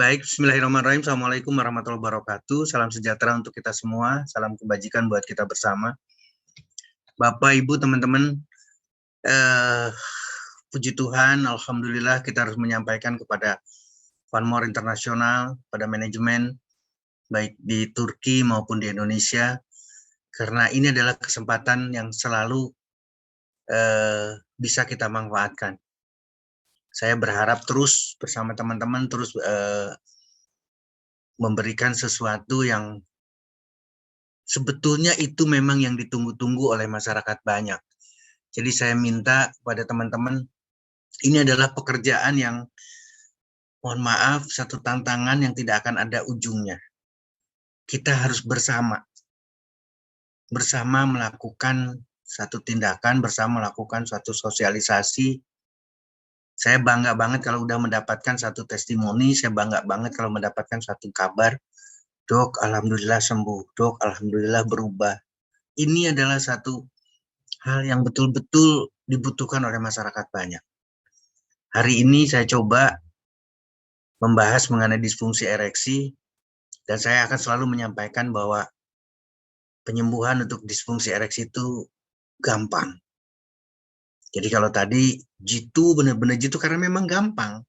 Baik, bismillahirrahmanirrahim. Assalamualaikum warahmatullahi wabarakatuh. Salam sejahtera untuk kita semua. Salam kebajikan buat kita bersama. Bapak, Ibu, teman-teman, puji Tuhan, Alhamdulillah kita harus menyampaikan kepada One More International, pada manajemen, baik di Turki maupun di Indonesia, karena ini adalah kesempatan yang selalu bisa kita manfaatkan. Saya berharap terus bersama teman-teman terus memberikan sesuatu yang sebetulnya itu memang yang ditunggu-tunggu oleh masyarakat banyak. Jadi saya minta kepada teman-teman, ini adalah pekerjaan yang, mohon maaf, satu tantangan yang tidak akan ada ujungnya. Kita harus bersama melakukan satu tindakan, bersama melakukan suatu sosialisasi. Saya bangga banget kalau udah mendapatkan satu testimoni, saya bangga banget kalau mendapatkan satu kabar, dok, alhamdulillah sembuh, dok, alhamdulillah berubah. Ini adalah satu hal yang betul-betul dibutuhkan oleh masyarakat banyak. Hari ini saya coba membahas mengenai disfungsi ereksi, dan saya akan selalu menyampaikan bahwa penyembuhan untuk disfungsi ereksi itu gampang. Jadi kalau tadi jitu, benar-benar jitu karena memang gampang.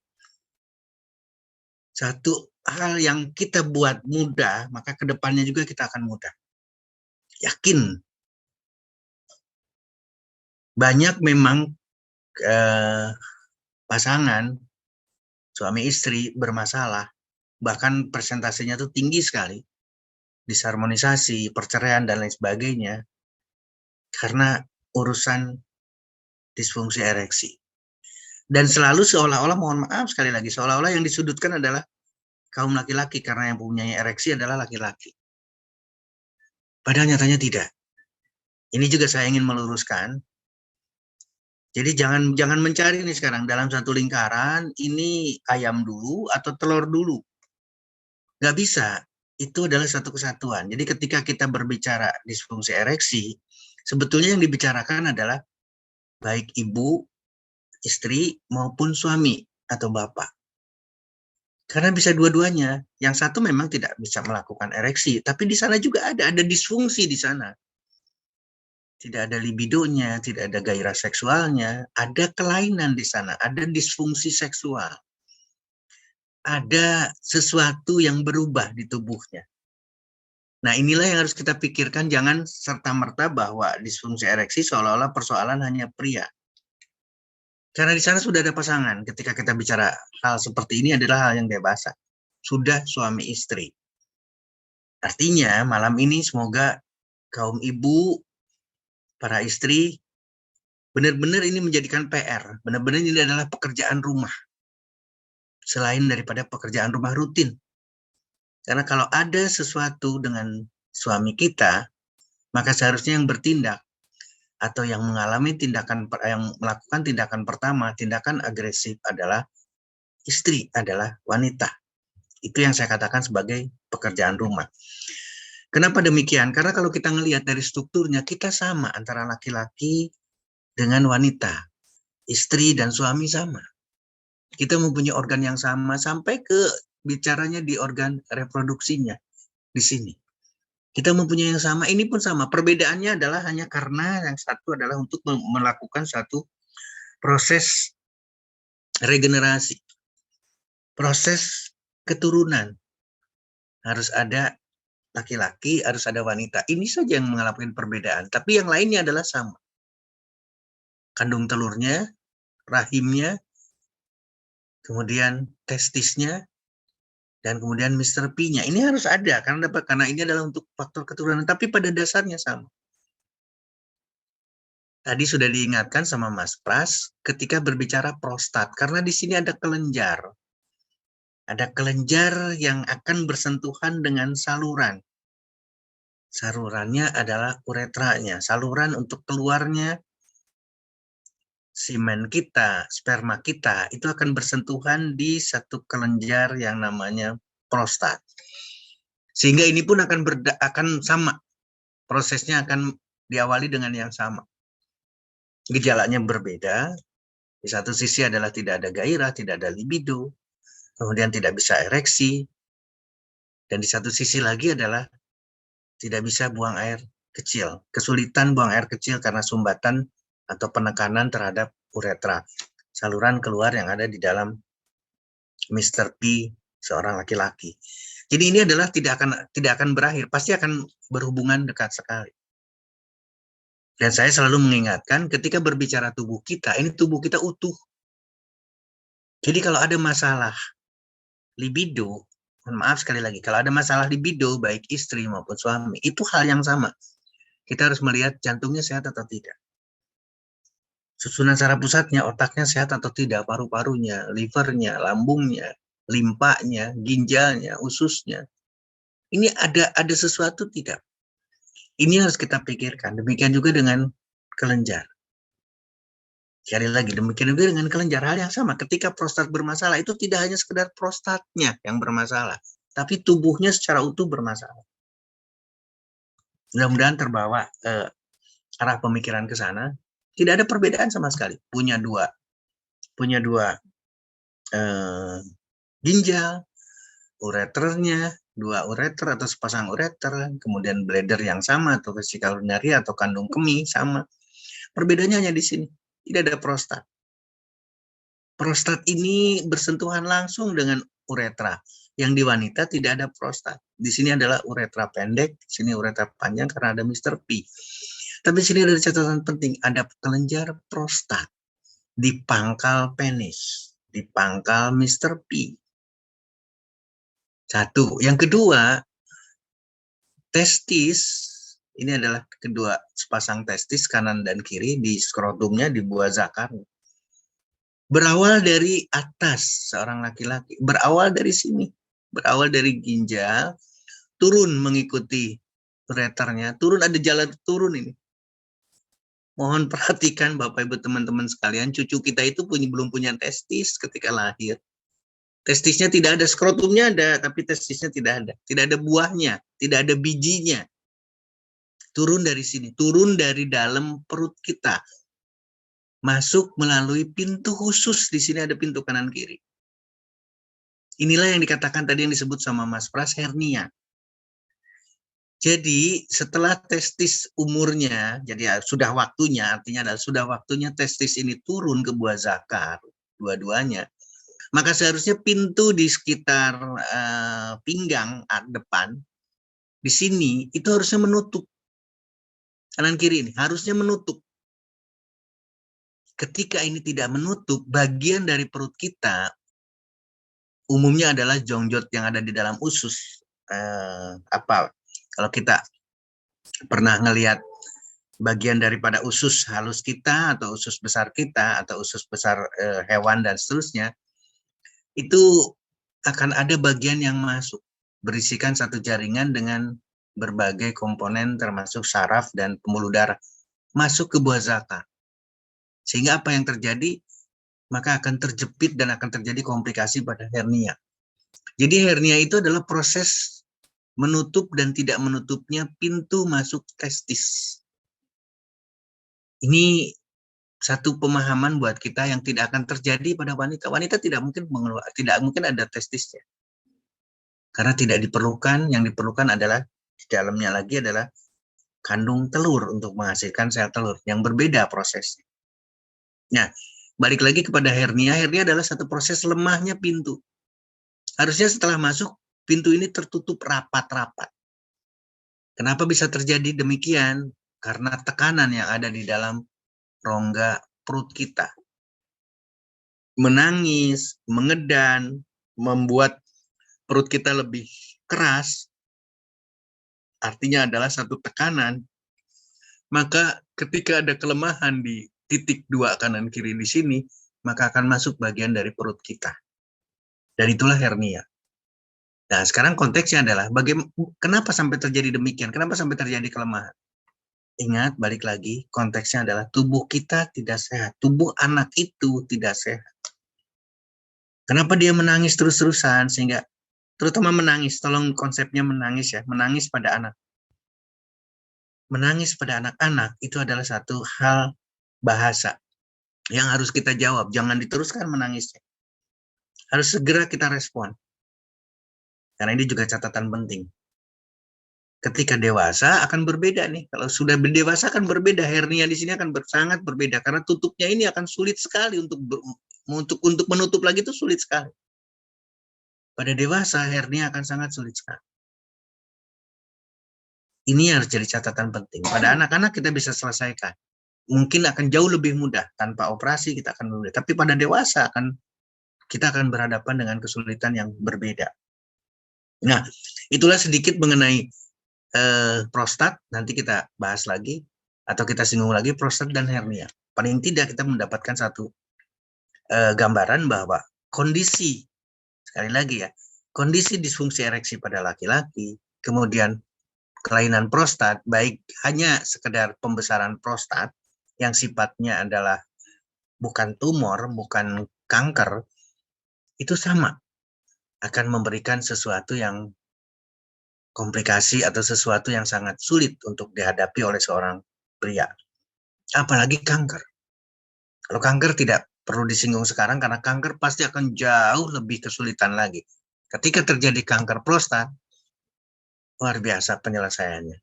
Satu hal yang kita buat mudah, maka kedepannya juga kita akan mudah. Yakin. Banyak memang pasangan, suami istri bermasalah, bahkan persentasenya itu tinggi sekali, disharmonisasi, perceraian, dan lain sebagainya, karena urusan disfungsi ereksi. Dan selalu seolah-olah, mohon maaf sekali lagi, seolah-olah yang disudutkan adalah kaum laki-laki, karena yang punya ereksi adalah laki-laki. Padahal nyatanya tidak. Ini juga saya ingin meluruskan. Jadi jangan mencari nih sekarang dalam satu lingkaran, ini ayam dulu atau telur dulu. Nggak bisa. Itu adalah satu kesatuan. Jadi ketika kita berbicara disfungsi ereksi, sebetulnya yang dibicarakan adalah baik ibu, istri, maupun suami atau bapak. Karena bisa dua-duanya. Yang satu memang tidak bisa melakukan ereksi, tapi di sana juga ada disfungsi di sana. Tidak ada libidonya, tidak ada gairah seksualnya, ada kelainan di sana, ada disfungsi seksual. Ada sesuatu yang berubah di tubuhnya. Nah, inilah yang harus kita pikirkan, jangan serta-merta bahwa disfungsi ereksi seolah-olah persoalan hanya pria. Karena di sana sudah ada pasangan. Ketika kita bicara hal seperti ini adalah hal yang dewasa. Sudah suami istri. Artinya malam ini semoga kaum ibu, para istri, benar-benar ini menjadikan PR. Benar-benar ini adalah pekerjaan rumah. Selain daripada pekerjaan rumah rutin. Karena kalau ada sesuatu dengan suami kita, maka seharusnya yang bertindak atau yang mengalami tindakan, yang melakukan tindakan pertama, tindakan agresif adalah istri, adalah wanita. Itu yang saya katakan sebagai pekerjaan rumah. Kenapa demikian? Karena kalau kita melihat dari strukturnya, kita sama antara laki-laki dengan wanita. Istri dan suami sama. Kita mempunyai organ yang sama sampai ke bicaranya di organ reproduksinya di sini. Kita mempunyai yang sama, ini pun sama. Perbedaannya adalah hanya karena yang satu adalah untuk melakukan satu proses regenerasi. Proses keturunan. Harus ada laki-laki, harus ada wanita. Ini saja yang mengalami perbedaan. Tapi yang lainnya adalah sama. Kandung telurnya, rahimnya, kemudian testisnya, dan kemudian Mr. P-nya. Ini harus ada, karena ini adalah untuk faktor keturunan. Tapi pada dasarnya sama. Tadi sudah diingatkan sama Mas Pras ketika berbicara prostat. Karena di sini ada kelenjar. Ada kelenjar yang akan bersentuhan dengan saluran. Salurannya adalah uretranya. Saluran untuk keluarnya semen kita, sperma kita, itu akan bersentuhan di satu kelenjar yang namanya prostat. Sehingga ini pun akan sama. Prosesnya akan diawali dengan yang sama. Gejalanya berbeda. Di satu sisi adalah tidak ada gairah, tidak ada libido. kemudian tidak bisa ereksi, dan di satu sisi lagi adalah tidak bisa buang air kecil, kesulitan buang air kecil karena sumbatan atau penekanan terhadap uretra, saluran keluar yang ada di dalam Mr. P, seorang laki-laki. Jadi ini adalah tidak akan berakhir, pasti akan berhubungan dekat sekali. Dan saya selalu mengingatkan ketika berbicara tubuh kita, ini tubuh kita utuh. Jadi kalau ada masalah libido, maaf sekali lagi, kalau ada masalah libido, baik istri maupun suami, itu hal yang sama. Kita harus melihat jantungnya sehat atau tidak. Susunan saraf pusatnya, otaknya sehat atau tidak, paru-parunya, livernya, lambungnya, limpanya, ginjalnya, ususnya. Ini ada sesuatu tidak? Ini harus kita pikirkan. Demikian juga dengan kelenjar. Sekali lagi, demikian juga dengan kelenjar. Hal yang sama, ketika prostat bermasalah, itu tidak hanya sekedar prostatnya yang bermasalah, tapi tubuhnya secara utuh bermasalah. Mudah-mudahan terbawa arah pemikiran ke sana. Tidak ada perbedaan sama sekali. Punya dua ginjal, ureternya, dua ureter atau sepasang ureter, kemudian bladder yang sama atau vesica urinaria atau kandung kemih sama. Perbedaannya hanya di sini. Tidak ada prostat. Prostat ini bersentuhan langsung dengan uretra. Yang di wanita tidak ada prostat. Di sini adalah uretra pendek, di sini uretra panjang karena ada Mr. P. Tapi di sini ada catatan penting, ada kelenjar prostat di pangkal penis, di pangkal Mr. P. Satu. Yang kedua, testis. Ini adalah kedua sepasang testis kanan dan kiri di skrotumnya, di buah zakar. Berawal dari atas seorang laki-laki, berawal dari sini, berawal dari ginjal, turun mengikuti ureternya, turun ada jalan turun ini. Mohon perhatikan Bapak Ibu teman-teman sekalian, cucu kita itu belum punya testis ketika lahir. Testisnya tidak ada, skrotumnya ada, tapi testisnya tidak ada. Tidak ada buahnya, tidak ada bijinya. Turun dari sini, turun dari dalam perut kita. Masuk melalui pintu khusus, di sini ada pintu kanan kiri. Inilah yang dikatakan tadi yang disebut sama Mas Pras, hernia. Jadi setelah testis umurnya, jadi sudah waktunya, artinya adalah sudah waktunya testis ini turun ke buah zakar, dua-duanya. Maka seharusnya pintu di sekitar pinggang depan, di sini, itu harusnya menutup. Kanan kiri ini, harusnya menutup. Ketika ini tidak menutup, bagian dari perut kita, umumnya adalah jongjot yang ada di dalam usus. Kalau kita pernah ngelihat bagian daripada usus halus kita, atau usus besar kita, atau usus besar hewan dan seterusnya, itu akan ada bagian yang masuk, berisikan satu jaringan dengan berbagai komponen termasuk saraf dan pembuluh darah masuk ke buah zakar. Sehingga apa yang terjadi? Maka akan terjepit dan akan terjadi komplikasi pada hernia. Jadi hernia itu adalah proses menutup dan tidak menutupnya pintu masuk testis. Ini satu pemahaman buat kita yang tidak akan terjadi pada wanita. Wanita tidak mungkin ada testisnya. Karena tidak diperlukan, yang diperlukan adalah di dalamnya lagi adalah kandung telur untuk menghasilkan sel telur yang berbeda prosesnya. Nah, balik lagi kepada hernia. Hernia adalah satu proses lemahnya pintu. Harusnya setelah masuk, pintu ini tertutup rapat-rapat. Kenapa bisa terjadi demikian? Karena tekanan yang ada di dalam rongga perut kita. Menangis, mengedan, membuat perut kita lebih keras, artinya adalah satu tekanan. Maka ketika ada kelemahan di titik 2 kanan kiri di sini, maka akan masuk bagian dari perut kita. Dan itulah hernia. Nah, sekarang konteksnya adalah kenapa sampai terjadi demikian? Kenapa sampai terjadi kelemahan? Ingat, balik lagi, konteksnya adalah tubuh kita tidak sehat. Tubuh anak itu tidak sehat. Kenapa dia menangis terus-terusan? Sehingga, terutama menangis, tolong konsepnya menangis ya, menangis pada anak. Menangis pada anak-anak itu adalah satu hal bahasa yang harus kita jawab. Jangan diteruskan menangisnya. harus segera kita respon. Karena ini juga catatan penting. Ketika dewasa akan berbeda nih. Kalau sudah dewasa akan berbeda. Hernia di sini akan sangat berbeda karena tutupnya ini akan sulit sekali untuk menutup lagi itu sulit sekali. Pada dewasa hernia akan sangat sulit sekali. Ini harus jadi catatan penting. Pada anak-anak kita bisa selesaikan. Mungkin akan jauh lebih mudah tanpa operasi kita akan mudah. Tapi pada dewasa kita akan berhadapan dengan kesulitan yang berbeda. Nah, itulah sedikit mengenai prostat, nanti kita bahas lagi atau kita singgung lagi prostat dan hernia. Paling tidak kita mendapatkan satu gambaran bahwa kondisi, sekali lagi ya, kondisi disfungsi ereksi pada laki-laki, kemudian kelainan prostat, baik hanya sekedar pembesaran prostat yang sifatnya adalah bukan tumor, bukan kanker, itu sama akan memberikan sesuatu yang komplikasi atau sesuatu yang sangat sulit untuk dihadapi oleh seorang pria. Apalagi kanker. Kalau kanker tidak perlu disinggung sekarang karena kanker pasti akan jauh lebih kesulitan lagi. Ketika terjadi kanker prostat, luar biasa penyelesaiannya.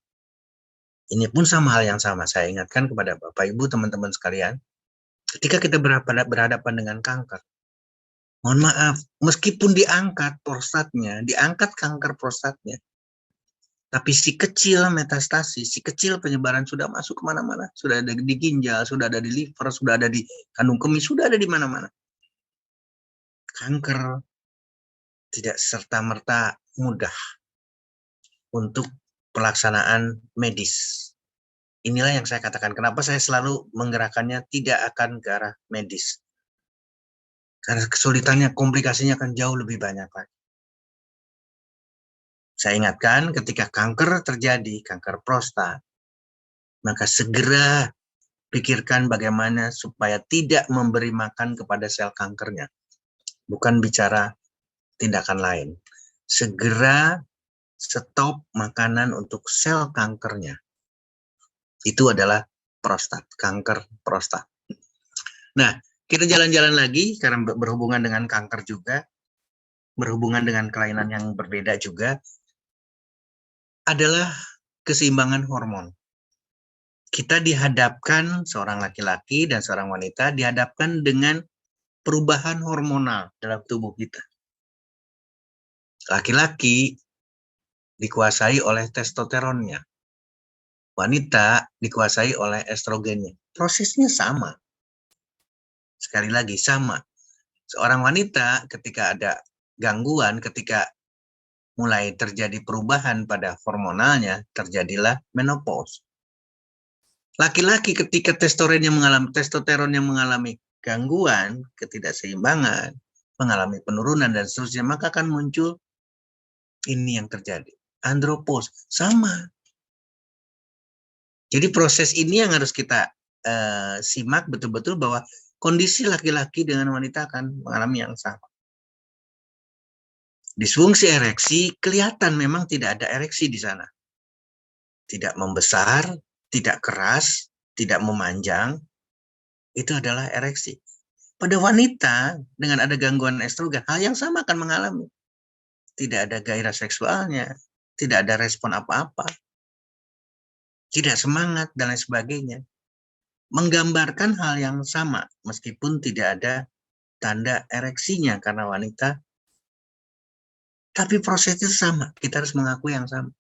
Ini pun sama hal yang sama. Saya ingatkan kepada Bapak, Ibu, teman-teman sekalian, ketika kita berhadapan dengan kanker, mohon maaf, meskipun diangkat prostatnya, diangkat kanker prostatnya, tapi si kecil metastasis, si kecil penyebaran sudah masuk kemana-mana. Sudah ada di ginjal, sudah ada di liver, sudah ada di kandung kemih, sudah ada di mana-mana. Kanker tidak serta-merta mudah untuk pelaksanaan medis. Inilah yang saya katakan, kenapa saya selalu menggerakkannya tidak akan ke arah medis. Karena kesulitannya, komplikasinya akan jauh lebih banyak lagi. Saya ingatkan ketika kanker terjadi, kanker prostat, maka segera pikirkan bagaimana supaya tidak memberi makan kepada sel kankernya. Bukan bicara tindakan lain. Segera stop makanan untuk sel kankernya. Itu adalah prostat, kanker prostat. Nah, kita jalan-jalan lagi karena berhubungan dengan kanker juga, berhubungan dengan kelainan yang berbeda juga, adalah keseimbangan hormon. Kita dihadapkan, seorang laki-laki dan seorang wanita dihadapkan dengan perubahan hormonal dalam tubuh kita. Laki-laki dikuasai oleh testosteronnya. Wanita dikuasai oleh estrogennya. Prosesnya sama. Sekali lagi, sama. Seorang wanita ketika ada gangguan, ketika mulai terjadi perubahan pada hormonalnya, terjadilah menopause. Laki-laki ketika testosteronnya mengalami gangguan, ketidakseimbangan, mengalami penurunan dan seterusnya, maka akan muncul ini yang terjadi. Andropause, sama. Jadi proses ini yang harus kita simak betul-betul bahwa kondisi laki-laki dengan wanita akan mengalami yang sama. Disfungsi ereksi kelihatan memang tidak ada ereksi di sana. Tidak membesar, tidak keras, tidak memanjang, itu adalah ereksi. Pada wanita dengan ada gangguan estrogen, hal yang sama akan mengalami. Tidak ada gairah seksualnya, tidak ada respon apa-apa, tidak semangat, dan lain sebagainya. Menggambarkan hal yang sama, meskipun tidak ada tanda ereksinya karena wanita, tapi prosesnya sama, kita harus mengakui yang sama.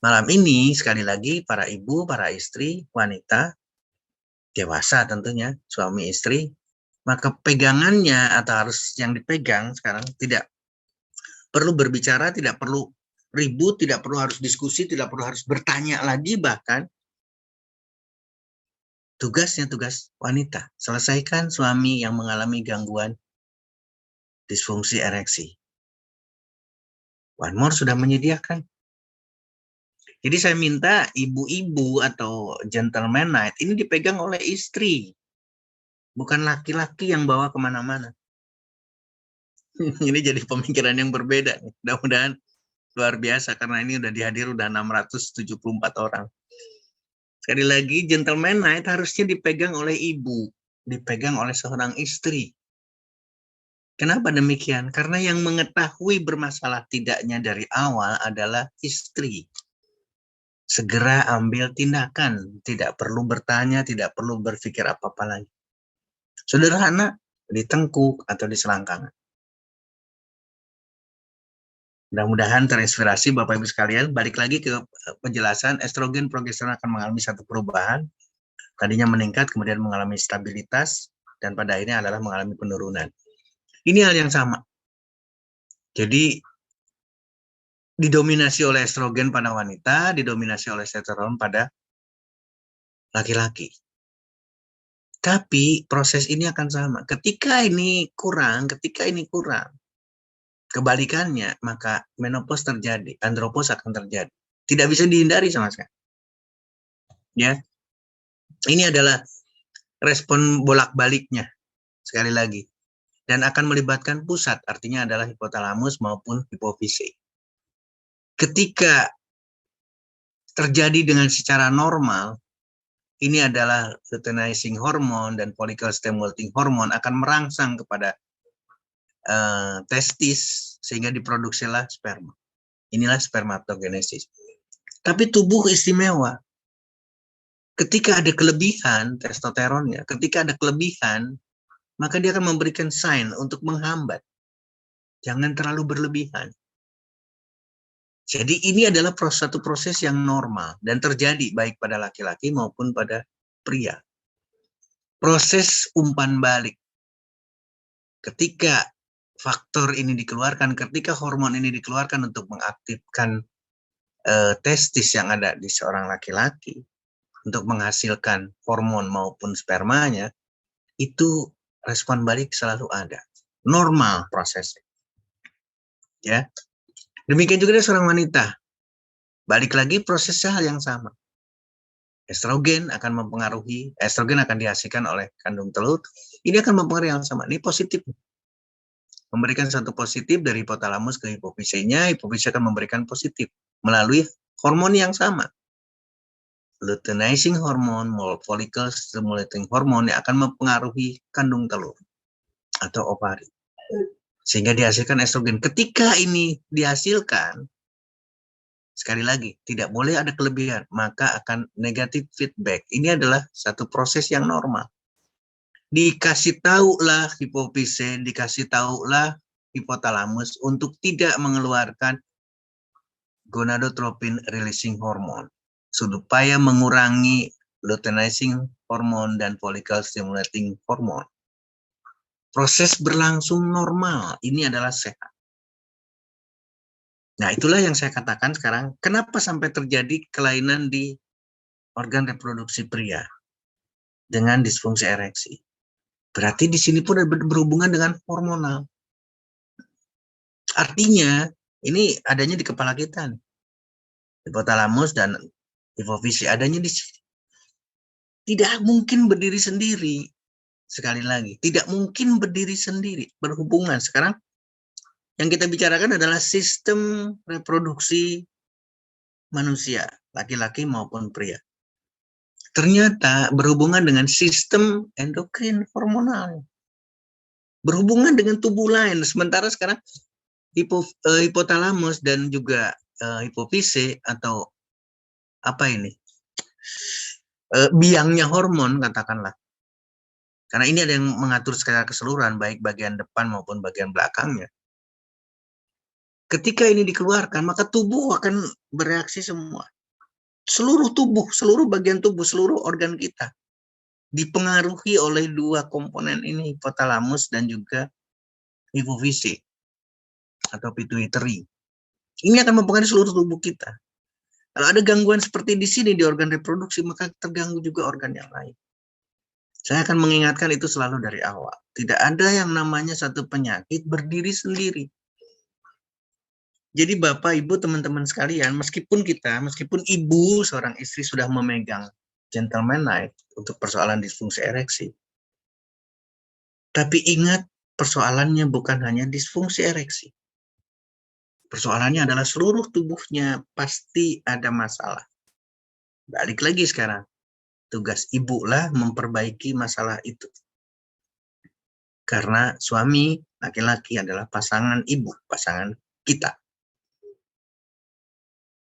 Malam ini, sekali lagi, para ibu, para istri, wanita, dewasa tentunya, suami istri, maka pegangannya atau harus yang dipegang sekarang tidak perlu berbicara, tidak perlu ribut, tidak perlu harus diskusi, tidak perlu harus bertanya lagi, bahkan tugasnya tugas wanita. Selesaikan suami yang mengalami gangguan disfungsi ereksi. One More sudah menyediakan. Jadi saya minta ibu-ibu atau gentleman night ini dipegang oleh istri. Bukan laki-laki yang bawa kemana-mana. Ini jadi pemikiran yang berbeda. Mudah-mudahan luar biasa karena ini udah dihadir udah 674 orang. Sekali lagi, gentleman night harusnya dipegang oleh ibu. Dipegang oleh seorang istri. Kenapa demikian? Karena yang mengetahui bermasalah tidaknya dari awal adalah istri. Segera ambil tindakan, tidak perlu bertanya, tidak perlu berpikir apa-apa lagi. Sederhana, ditengkuk atau di selangkangan. Mudah-mudahan terinspirasi Bapak Ibu sekalian. Balik lagi ke penjelasan, estrogen progesteron akan mengalami satu perubahan. Tadinya meningkat, kemudian mengalami stabilitas, dan pada akhirnya adalah mengalami penurunan. Ini hal yang sama. Jadi, didominasi oleh estrogen pada wanita, didominasi oleh testosteron pada laki-laki. Tapi proses ini akan sama. Ketika ini kurang, kebalikannya, maka menopause terjadi, andropause akan terjadi. Tidak bisa dihindari sama sekali. Ya, ini adalah respon bolak-baliknya, sekali lagi. Dan akan melibatkan pusat, artinya adalah hipotalamus maupun hipofise. Ketika terjadi dengan secara normal, ini adalah luteinizing hormone dan follicle stimulating hormone akan merangsang kepada testis sehingga diproduksilah sperma. Inilah spermatogenesis. Tapi tubuh istimewa. Ketika ada kelebihan testosteronnya, ketika ada kelebihan, maka dia akan memberikan sign untuk menghambat. Jangan terlalu berlebihan. Jadi ini adalah satu proses yang normal dan terjadi baik pada laki-laki maupun pada pria. Proses umpan balik. Ketika faktor ini dikeluarkan, ketika hormon ini dikeluarkan untuk mengaktifkan testis yang ada di seorang laki-laki untuk menghasilkan hormon maupun spermanya, itu respon balik selalu ada. Normal prosesnya. Ya. Demikian juga dengan seorang wanita. Balik lagi prosesnya hal yang sama. Estrogen akan dihasilkan oleh kandung telur. Ini akan mempengaruhi yang sama. Ini positif. Memberikan satu positif dari hipotalamus ke hipofisenya, hipofise akan memberikan positif melalui hormon yang sama. Luteinizing hormone, follicle stimulating hormone yang akan mempengaruhi kandung telur atau ovari. Sehingga dihasilkan estrogen. Ketika ini dihasilkan, sekali lagi, tidak boleh ada kelebihan, maka akan negatif feedback. Ini adalah satu proses yang normal. Dikasih tahulah hipofise, dikasih tahulah hipotalamus untuk tidak mengeluarkan gonadotropin releasing hormone supaya mengurangi luteinizing hormone dan follicle stimulating hormone. Proses berlangsung normal, ini adalah sehat. Nah, itulah yang saya katakan sekarang, kenapa sampai terjadi kelainan di organ reproduksi pria dengan disfungsi ereksi. Berarti di sini pun berhubungan dengan hormonal. Artinya, ini adanya di kepala kita. Hipotalamus dan hipofise adanya di sini. Tidak mungkin berdiri sendiri. Sekali lagi, tidak mungkin berdiri sendiri. Berhubungan. Sekarang, yang kita bicarakan adalah sistem reproduksi manusia, laki-laki maupun pria. Ternyata berhubungan dengan sistem endokrin hormonal. Berhubungan dengan tubuh lain. Sementara sekarang hipotalamus dan juga hipofise atau apa ini? Biangnya hormon katakanlah. Karena ini ada yang mengatur secara keseluruhan baik bagian depan maupun bagian belakangnya. Ketika ini dikeluarkan, maka tubuh akan bereaksi semua. Seluruh tubuh, seluruh bagian tubuh, seluruh organ kita dipengaruhi oleh dua komponen ini, hipotalamus dan juga hipofise atau pituitary. Ini akan mempengaruhi seluruh tubuh kita. Kalau ada gangguan seperti di sini di organ reproduksi, maka terganggu juga organ yang lain. Saya akan mengingatkan itu selalu dari awal. Tidak ada yang namanya satu penyakit berdiri sendiri. Jadi Bapak, Ibu, teman-teman sekalian, meskipun ibu, seorang istri sudah memegang gentleman knife untuk persoalan disfungsi ereksi, tapi ingat persoalannya bukan hanya disfungsi ereksi. Persoalannya adalah seluruh tubuhnya pasti ada masalah. Balik lagi sekarang, tugas ibu lah memperbaiki masalah itu. Karena suami laki-laki adalah pasangan ibu, pasangan kita.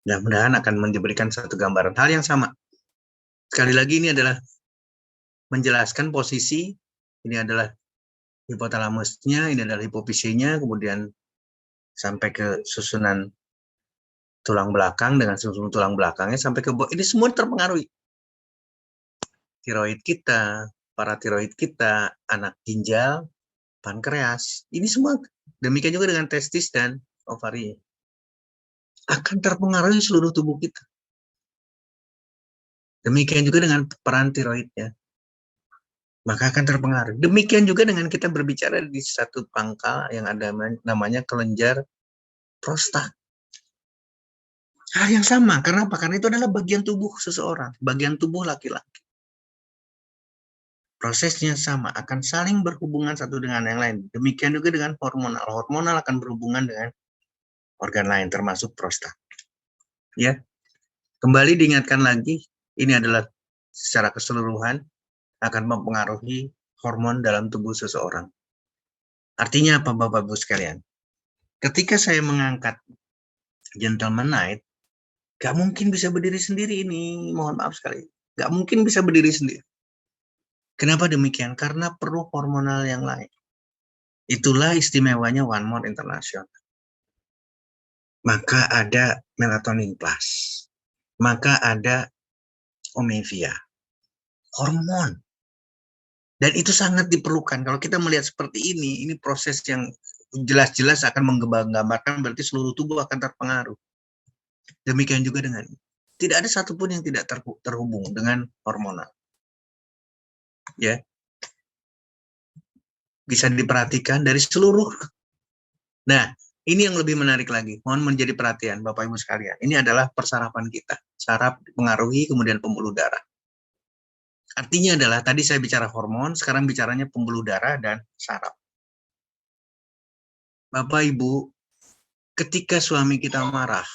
Mudah-mudahan akan memberikan satu gambaran hal yang sama. Sekali lagi ini adalah menjelaskan posisi, ini adalah hipotalamusnya, ini adalah hipofisinya, kemudian sampai ke susunan tulang belakang dengan susunan tulang belakangnya sampai ke bawah. Ini semua terpengaruhi. Tiroid kita, paratiroid kita, anak ginjal, pankreas, ini semua demikian juga dengan testis dan ovari akan terpengaruhi seluruh tubuh kita. Demikian juga dengan peran tiroidnya, maka akan terpengaruh. Demikian juga dengan kita berbicara di satu pangkal yang ada namanya kelenjar prostat. Hal yang sama, karena apa? Karena itu adalah bagian tubuh seseorang, bagian tubuh laki-laki. Prosesnya sama, akan saling berhubungan satu dengan yang lain. Demikian juga dengan hormonal. Hormonal akan berhubungan dengan organ lain, termasuk prostat. Ya, kembali diingatkan lagi, ini adalah secara keseluruhan akan mempengaruhi hormon dalam tubuh seseorang. Artinya apa, Bapak-Ibu sekalian? Ketika saya mengangkat Gentleman Knight, gak mungkin bisa berdiri sendiri ini, mohon maaf sekali. Gak mungkin bisa berdiri sendiri. Kenapa demikian? Karena perlu hormonal yang lain. Itulah istimewanya One More International. Maka ada melatonin plus. Maka ada omevia. Hormon. Dan itu sangat diperlukan. Kalau kita melihat seperti ini proses yang jelas-jelas akan menggambarkan berarti seluruh tubuh akan terpengaruh. Demikian juga dengan tidak ada satupun yang tidak terhubung dengan hormonal. Ya, bisa diperhatikan dari seluruh. Nah, ini yang lebih menarik lagi. Mohon menjadi perhatian Bapak Ibu sekalian. Ini adalah persarapan kita. Saraf dipengaruhi, kemudian pembuluh darah. Artinya adalah tadi saya bicara hormon, sekarang bicaranya pembuluh darah dan saraf. Bapak Ibu, ketika suami kita marah,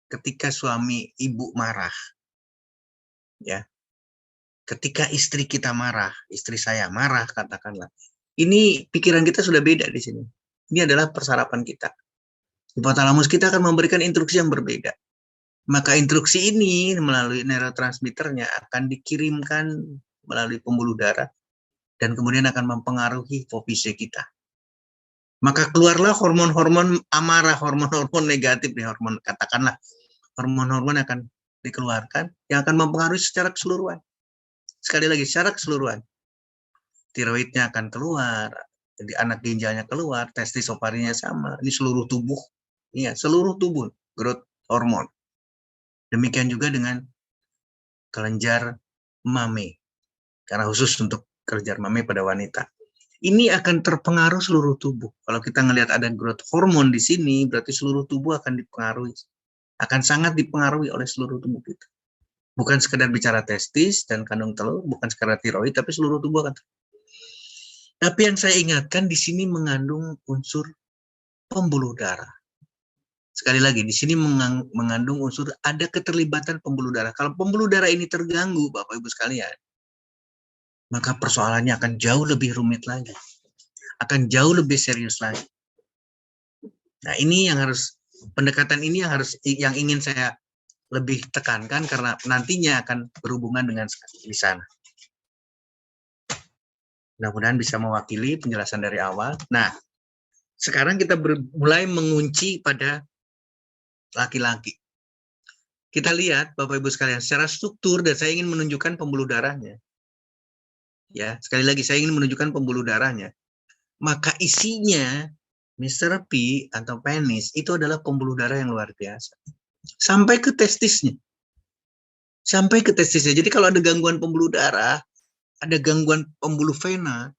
ketika suami ibu marah, ya, ketika istri kita marah, istri saya marah katakanlah, ini pikiran kita sudah beda di sini. Ini adalah persarapan kita. Hipotalamus kita akan memberikan instruksi yang berbeda. Maka instruksi ini melalui neurotransmitternya akan dikirimkan melalui pembuluh darah dan kemudian akan mempengaruhi hipofise kita. Maka keluarlah hormon-hormon amarah, hormon-hormon negatif, hormon katakanlah hormon-hormon akan dikeluarkan yang akan mempengaruhi secara keseluruhan. Sekali lagi, secara keseluruhan. Tiroidnya akan keluar, jadi anak ginjalnya keluar, testis ovarinya sama. Ini seluruh tubuh. Iya, seluruh tubuh growth hormon. Demikian juga dengan kelenjar mame. Karena khusus untuk kelenjar mame pada wanita. Ini akan terpengaruh seluruh tubuh. Kalau kita ngelihat ada growth hormon di sini, berarti seluruh tubuh akan dipengaruhi. Akan sangat dipengaruhi oleh seluruh tubuh kita. Bukan sekedar bicara testis dan kandung telur, bukan sekedar tiroid, tapi seluruh tubuh akan. Tapi yang saya ingatkan di sini mengandung unsur pembuluh darah. Sekali lagi, di sini mengandung unsur ada keterlibatan pembuluh darah. Kalau pembuluh darah ini terganggu, Bapak Ibu sekalian, maka persoalannya akan jauh lebih rumit lagi. Akan jauh lebih serius lagi. Nah, ini yang harus, pendekatan ini yang ingin saya lebih tekankan karena nantinya akan berhubungan dengan di sana. Mudah-mudahan bisa mewakili penjelasan dari awal. Nah, sekarang kita mulai mengunci pada laki-laki. Kita lihat Bapak Ibu sekalian secara struktur dan saya ingin menunjukkan pembuluh darahnya. Ya, sekali lagi saya ingin menunjukkan pembuluh darahnya. Maka isinya Mr. P atau penis itu adalah pembuluh darah yang luar biasa. Sampai ke testisnya. Sampai ke testisnya. Jadi kalau ada gangguan pembuluh darah, ada gangguan pembuluh vena,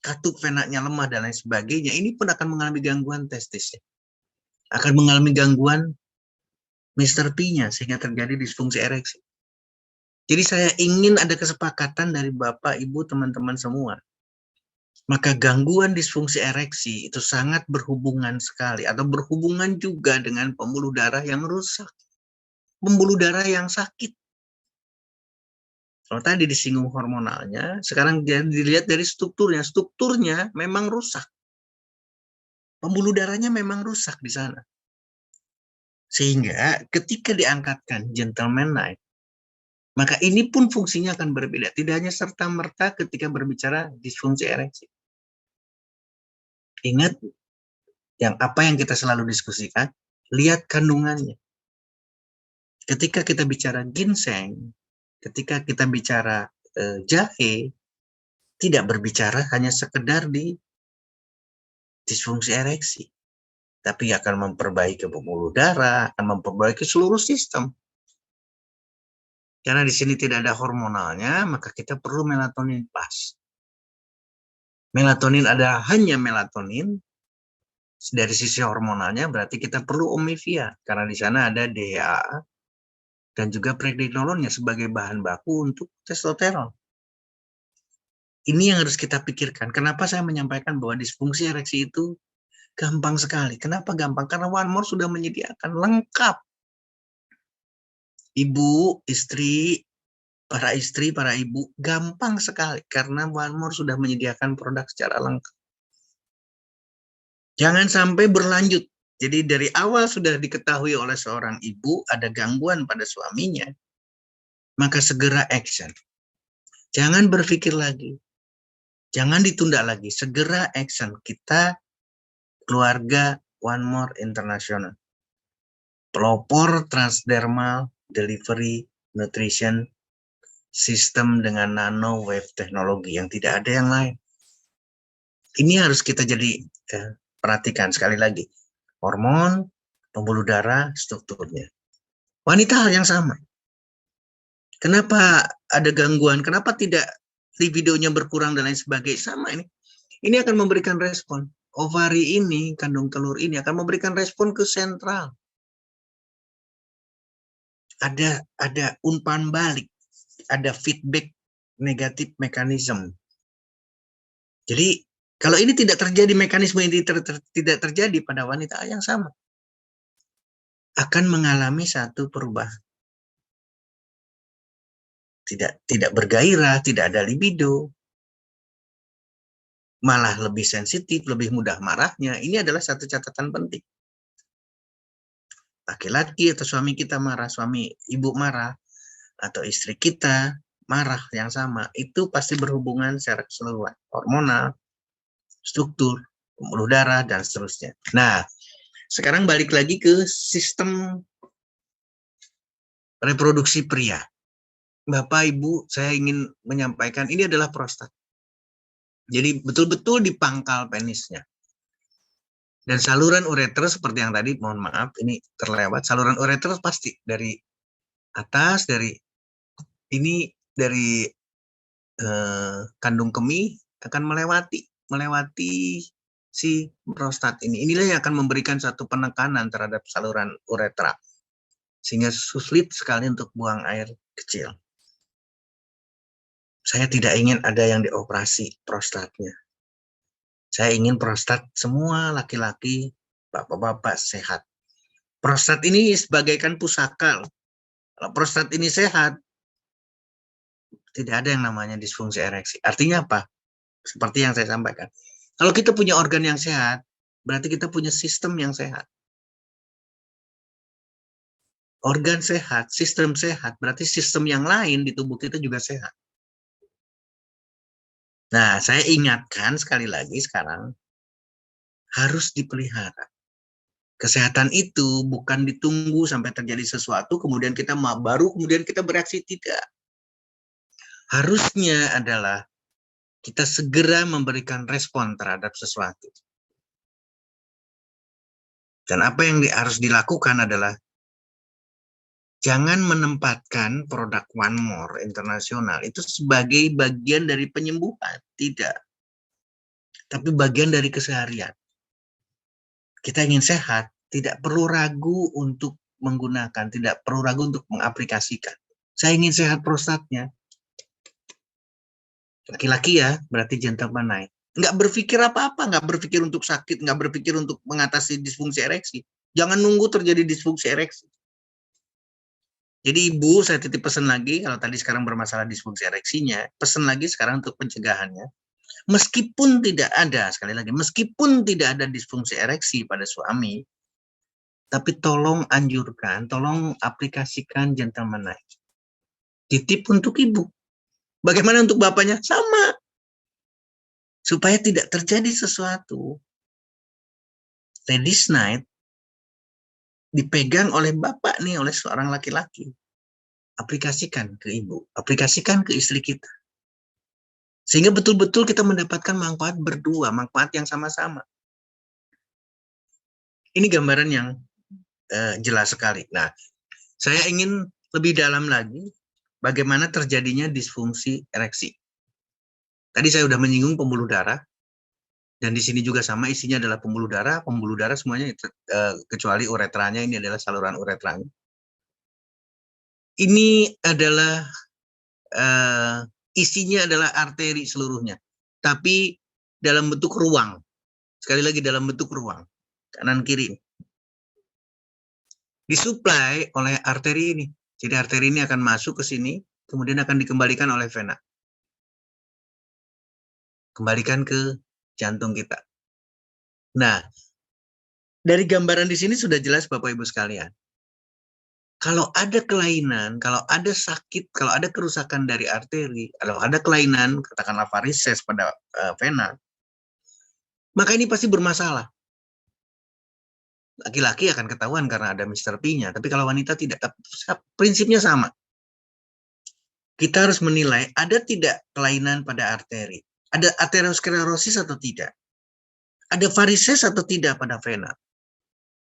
katup venanya lemah dan lain sebagainya, ini pun akan mengalami gangguan testisnya. Akan mengalami gangguan Mr. P-nya sehingga terjadi disfungsi ereksi. Jadi saya ingin ada kesepakatan dari Bapak, Ibu, teman-teman semua. Maka gangguan disfungsi ereksi itu sangat berhubungan sekali atau berhubungan juga dengan pembuluh darah yang rusak. Pembuluh darah yang sakit. Kalau tadi disinggung hormonalnya, sekarang dilihat dari strukturnya. Strukturnya memang rusak. Pembuluh darahnya memang rusak di sana. Sehingga ketika diangkatkan gentleman knife, maka ini pun fungsinya akan berbeda. Tidak hanya serta-merta ketika berbicara disfungsi ereksi. Ingat apa yang kita selalu diskusikan, lihat kandungannya. Ketika kita bicara ginseng, ketika kita bicara jahe, tidak berbicara hanya sekedar di disfungsi ereksi, tapi akan memperbaiki pembuluh darah, akan memperbaiki seluruh sistem. Karena di sini tidak ada hormonalnya, maka kita perlu melatonin pas. Melatonin ada hanya melatonin. Dari sisi hormonalnya berarti kita perlu omivia, karena di sana ada DHA dan juga pregnenolonnya sebagai bahan baku untuk testosteron. Ini yang harus kita pikirkan. Kenapa saya menyampaikan bahwa disfungsi ereksi itu gampang sekali. Kenapa gampang? Karena One More sudah menyediakan lengkap. Ibu, istri, para ibu, gampang sekali. Karena One More sudah menyediakan produk secara lengkap. Jangan sampai berlanjut. Jadi dari awal sudah diketahui oleh seorang ibu ada gangguan pada suaminya, maka segera action. Jangan berpikir lagi. Jangan ditunda lagi. Segera action. Kita keluarga One More International. Pelopor transdermal delivery nutrition system dengan nano wave teknologi yang tidak ada yang lain. Ini harus kita jadi perhatikan sekali lagi. Hormon, pembuluh darah, strukturnya. Wanita hal yang sama. Kenapa ada gangguan? Kenapa tidak libidonya berkurang dan lain sebagainya? Sama ini. Ini akan memberikan respon. Ovari ini, kandung telur ini akan memberikan respon ke sentral. Ada umpan balik, ada feedback negatif mekanisme. Jadi kalau ini tidak terjadi, mekanisme ini tidak terjadi pada wanita yang sama, akan mengalami satu perubahan. Tidak bergairah, tidak ada libido, malah lebih sensitif, lebih mudah marahnya. Ini adalah satu catatan penting. Laki-laki atau suami kita marah, suami ibu marah, atau istri kita marah yang sama, itu pasti berhubungan secara keseluruhan. Hormonal, struktur, pembuluh darah, dan seterusnya. Nah, sekarang balik lagi ke sistem reproduksi pria. Bapak, Ibu, saya ingin menyampaikan ini adalah prostat. Jadi betul-betul di pangkal penisnya. Dan saluran ureter seperti yang tadi, mohon maaf, ini terlewat. Saluran ureter pasti dari atas, dari kandung kemih akan melewati si prostat ini. Inilah yang akan memberikan satu penekanan terhadap saluran uretra, sehingga sulit sekali untuk buang air kecil. Saya tidak ingin ada yang dioperasi prostatnya. Saya ingin prostat semua laki-laki, bapak-bapak sehat. Prostat ini sebagaikan pusaka. Kalau prostat ini sehat, tidak ada yang namanya disfungsi ereksi. Artinya apa? Seperti yang saya sampaikan. Kalau kita punya organ yang sehat, berarti kita punya sistem yang sehat. Organ sehat, sistem sehat, berarti sistem yang lain di tubuh kita juga sehat. Nah, saya ingatkan sekali lagi sekarang, harus dipelihara. Kesehatan itu bukan ditunggu sampai terjadi sesuatu, kemudian kita kemudian kita bereaksi, tidak. Harusnya adalah kita segera memberikan respon terhadap sesuatu. Dan apa yang harus dilakukan adalah jangan menempatkan produk One More International itu sebagai bagian dari penyembuhan, tidak. Tapi bagian dari keseharian. Kita ingin sehat, tidak perlu ragu untuk menggunakan, tidak perlu ragu untuk mengaplikasikan. Saya ingin sehat prostatnya. Laki-laki ya, berarti gentleman knife. Nggak berpikir apa-apa, nggak berpikir untuk sakit, nggak berpikir untuk mengatasi disfungsi ereksi. Jangan nunggu terjadi disfungsi ereksi. Jadi ibu, saya titip pesan lagi, kalau tadi sekarang bermasalah disfungsi ereksinya, pesan lagi sekarang untuk pencegahannya. Meskipun tidak ada, sekali lagi, meskipun tidak ada disfungsi ereksi pada suami, tapi tolong anjurkan, tolong aplikasikan gentleman night. Titip untuk ibu. Bagaimana untuk bapaknya? Sama. Supaya tidak terjadi sesuatu. Ladies night dipegang oleh bapak nih, oleh seorang laki-laki. Aplikasikan ke ibu, aplikasikan ke istri kita. Sehingga betul-betul kita mendapatkan manfaat berdua, manfaat yang sama-sama. Ini gambaran yang jelas sekali. Nah, saya ingin lebih dalam lagi bagaimana terjadinya disfungsi ereksi. Tadi saya sudah menyinggung pembuluh darah, dan di sini juga sama, isinya adalah pembuluh darah semuanya kecuali uretranya, ini adalah saluran uretranya. Ini adalah isinya adalah arteri seluruhnya, tapi dalam bentuk ruang. Sekali lagi, dalam bentuk ruang, kanan kiri. Disuplai oleh arteri ini. Jadi arteri ini akan masuk ke sini, kemudian akan dikembalikan oleh vena. Kembalikan ke jantung kita. Nah, dari gambaran di sini sudah jelas Bapak Ibu sekalian. Kalau ada kelainan, kalau ada sakit, kalau ada kerusakan dari arteri, kalau ada kelainan, katakanlah varises pada vena, maka ini pasti bermasalah. Laki-laki akan ketahuan karena ada Mr. P-nya, tapi kalau wanita tidak. Prinsipnya sama. Kita harus menilai ada tidak kelainan pada arteri. Ada aterosklerosis atau tidak. Ada varises atau tidak pada vena.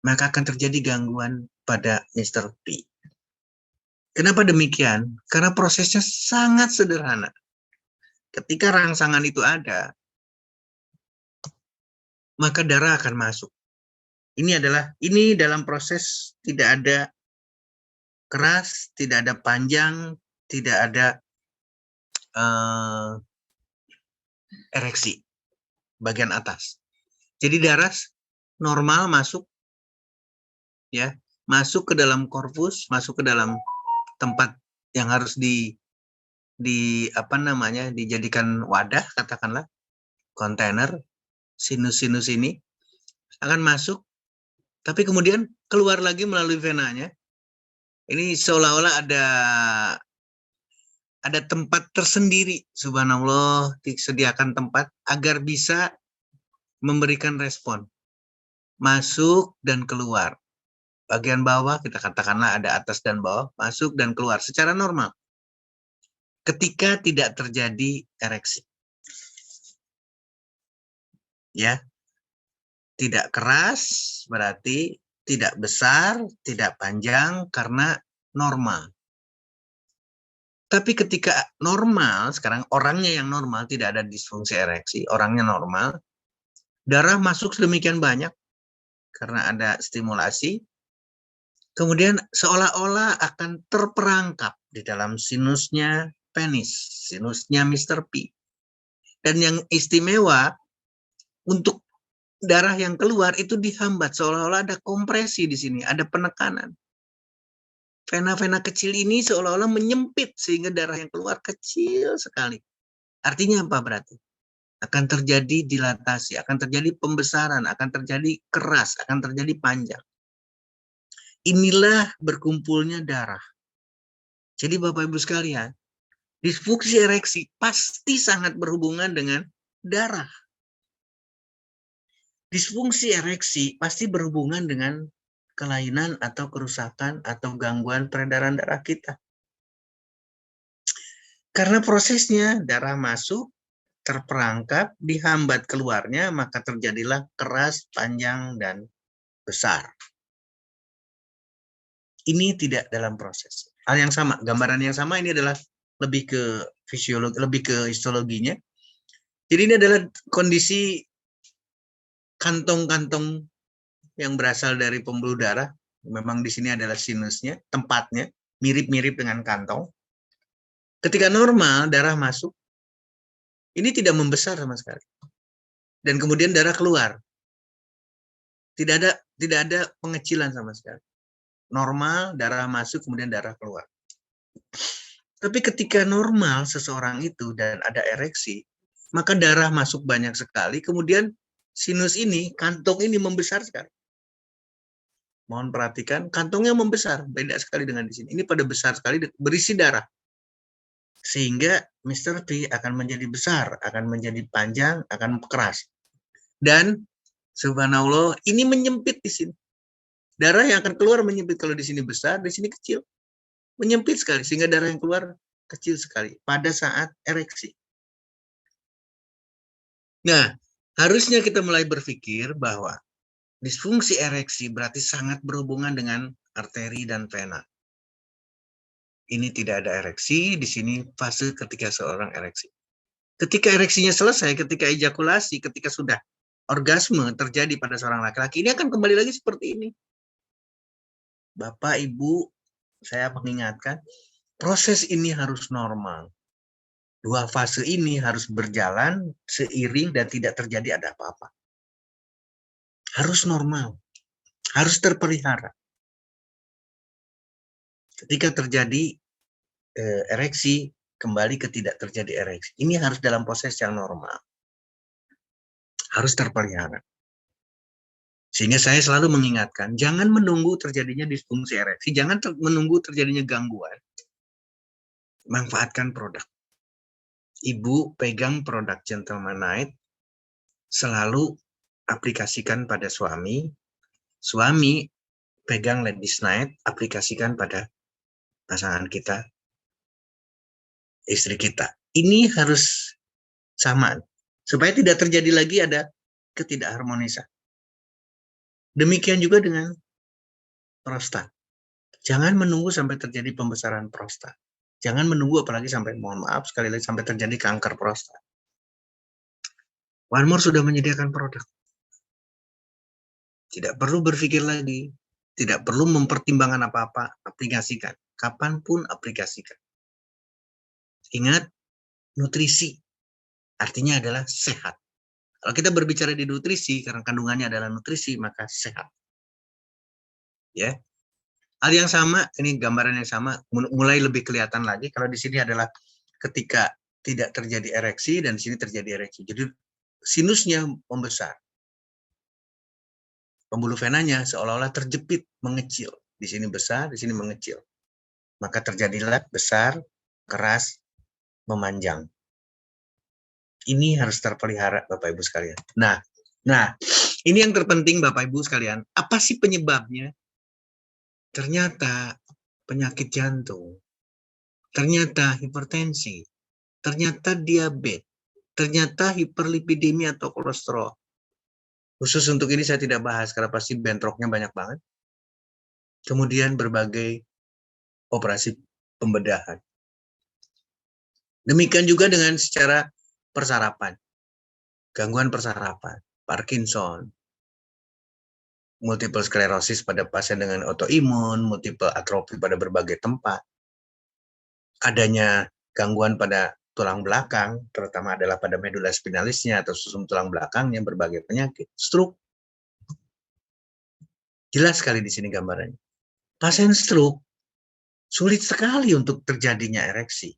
Maka akan terjadi gangguan pada Mr. P. Kenapa demikian? Karena prosesnya sangat sederhana. Ketika rangsangan itu ada, maka darah akan masuk. Ini dalam proses tidak ada keras, tidak ada panjang, tidak ada ereksi bagian atas. Jadi darah normal masuk, ya, masuk ke dalam korpus, masuk ke dalam tempat yang harus dijadikan wadah, katakanlah kontainer, sinus-sinus ini akan masuk, tapi kemudian keluar lagi melalui venanya. Ini seolah-olah ada tempat tersendiri, subhanallah, disediakan tempat agar bisa memberikan respon. Masuk dan keluar. Bagian bawah, kita katakanlah ada atas dan bawah, masuk dan keluar secara normal. Ketika tidak terjadi ereksi. Ya. Tidak keras, berarti tidak besar, tidak panjang, karena normal. Tapi ketika normal, sekarang orangnya yang normal, tidak ada disfungsi ereksi, orangnya normal, darah masuk sedemikian banyak karena ada stimulasi, kemudian seolah-olah akan terperangkap di dalam sinusnya penis, sinusnya Mr. P. Dan yang istimewa, untuk darah yang keluar itu dihambat, seolah-olah ada kompresi di sini, ada penekanan. Vena-vena kecil ini seolah-olah menyempit sehingga darah yang keluar kecil sekali. Artinya apa berarti? Akan terjadi dilatasi, akan terjadi pembesaran, akan terjadi keras, akan terjadi panjang. Inilah berkumpulnya darah. Jadi Bapak Ibu sekalian, disfungsi ereksi pasti sangat berhubungan dengan darah. Disfungsi ereksi pasti berhubungan dengan kelainan atau kerusakan atau gangguan peredaran darah kita. Karena prosesnya darah masuk, terperangkap, dihambat keluarnya, maka terjadilah keras, panjang, dan besar. Ini tidak dalam proses. Hal yang sama, gambaran yang sama ini adalah lebih ke fisiologi, lebih ke histologinya. Jadi ini adalah kondisi kantong-kantong yang berasal dari pembuluh darah. Memang di sini adalah sinusnya, tempatnya mirip-mirip dengan kantong. Ketika normal, darah masuk, ini tidak membesar sama sekali. Dan kemudian darah keluar. Tidak ada pengecilan sama sekali. Normal, darah masuk, kemudian darah keluar. Tapi ketika normal seseorang itu dan ada ereksi, maka darah masuk banyak sekali, kemudian sinus ini, kantong ini membesar sekali. Mohon perhatikan, kantongnya membesar, beda sekali dengan di sini. Ini pada besar sekali, berisi darah. Sehingga Mr. P akan menjadi besar, akan menjadi panjang, akan keras. Dan subhanallah, ini menyempit di sini. Darah yang akan keluar menyempit, kalau di sini besar, di sini kecil. Menyempit sekali, sehingga darah yang keluar kecil sekali pada saat ereksi. Nah, harusnya kita mulai berpikir bahwa disfungsi ereksi berarti sangat berhubungan dengan arteri dan vena. Ini tidak ada ereksi, di sini fase ketika seorang ereksi. Ketika ereksinya selesai, ketika ejakulasi, ketika sudah orgasme terjadi pada seorang laki-laki, ini akan kembali lagi seperti ini. Bapak, Ibu, saya mengingatkan, proses ini harus normal. Dua fase ini harus berjalan seiring dan tidak terjadi ada apa-apa. Harus normal, harus terpelihara. Ketika terjadi ereksi, kembali ke tidak terjadi ereksi. Ini harus dalam proses yang normal. Harus terpelihara. Sehingga saya selalu mengingatkan, jangan menunggu terjadinya disfungsi ereksi, jangan menunggu terjadinya gangguan. Manfaatkan produk. Ibu pegang produk Gentlemanite, selalu aplikasikan pada suami. Suami pegang Ladies Night, aplikasikan pada pasangan kita, istri kita. Ini harus sama, supaya tidak terjadi lagi ada ketidakharmonisan. Demikian juga dengan prostat. Jangan menunggu sampai terjadi pembesaran prostat. Jangan menunggu apalagi sampai, mohon maaf sekali lagi, sampai terjadi kanker prostat. One More sudah menyediakan produk. Tidak perlu berpikir lagi. Tidak perlu mempertimbangkan apa-apa. Aplikasikan. Kapanpun aplikasikan. Ingat, nutrisi artinya adalah sehat. Kalau kita berbicara di nutrisi, karena kandungannya adalah nutrisi, maka sehat. Ya. Hal yang sama, ini gambaran yang sama, mulai lebih kelihatan lagi. Kalau di sini adalah ketika tidak terjadi ereksi, dan di sini terjadi ereksi. Jadi sinusnya membesar. Pembuluh venanya seolah-olah terjepit, mengecil. Di sini besar, di sini mengecil. Maka terjadilah besar, keras, memanjang. Ini harus terpelihara, Bapak Ibu sekalian. Nah, ini yang terpenting, Bapak Ibu sekalian. Apa sih penyebabnya? Ternyata penyakit jantung, ternyata hipertensi, ternyata diabetes, ternyata hiperlipidemia atau kolesterol. Khusus untuk ini saya tidak bahas karena pasti bentroknya banyak banget. Kemudian berbagai operasi pembedahan. Demikian juga dengan secara persarapan. Gangguan persarapan, Parkinson, multiple sklerosis pada pasien dengan autoimun, multiple atrofi pada berbagai tempat. Adanya gangguan pada tulang belakang, terutama adalah pada medula spinalisnya atau susum tulang belakangnya, berbagai penyakit, stroke. Jelas sekali di sini gambarannya. Pasien stroke sulit sekali untuk terjadinya ereksi.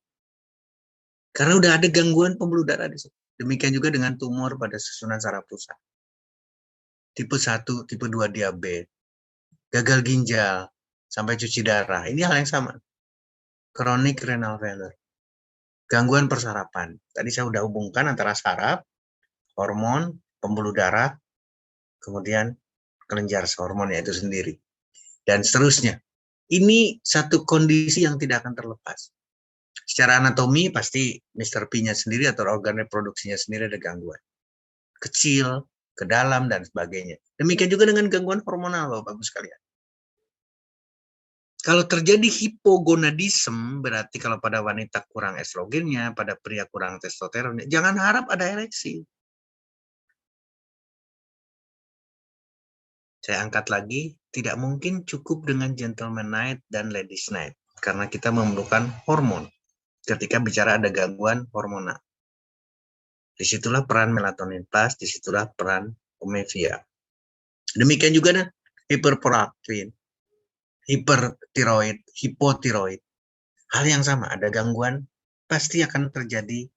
Karena udah ada gangguan pembuluh darah di situ. Demikian juga dengan tumor pada susunan saraf pusat. Tipe 1, tipe 2 diabetes, gagal ginjal, sampai cuci darah. Ini hal yang sama. Chronic renal failure. Gangguan persarapan. Tadi saya sudah hubungkan antara saraf, hormon, pembuluh darah, kemudian kelenjar hormonnya itu sendiri. Dan seterusnya. Ini satu kondisi yang tidak akan terlepas. Secara anatomi pasti Mr. P-nya sendiri atau organ reproduksinya sendiri ada gangguan. Kecil, ke dalam, dan sebagainya. Demikian juga dengan gangguan hormonal, Bapak-Ibu sekalian. Kalau terjadi hipogonadisme, berarti kalau pada wanita kurang estrogennya, pada pria kurang testosteronnya, jangan harap ada ereksi. Saya angkat lagi, tidak mungkin cukup dengan Gentleman Night dan Ladies Night, karena kita memerlukan hormon ketika bicara ada gangguan hormonal. Disitulah peran melatonin plus, disitulah peran omevia. Demikian juga dengan hiperprolaktin, hipertiroid, hipotiroid. Hal yang sama, ada gangguan, pasti akan terjadi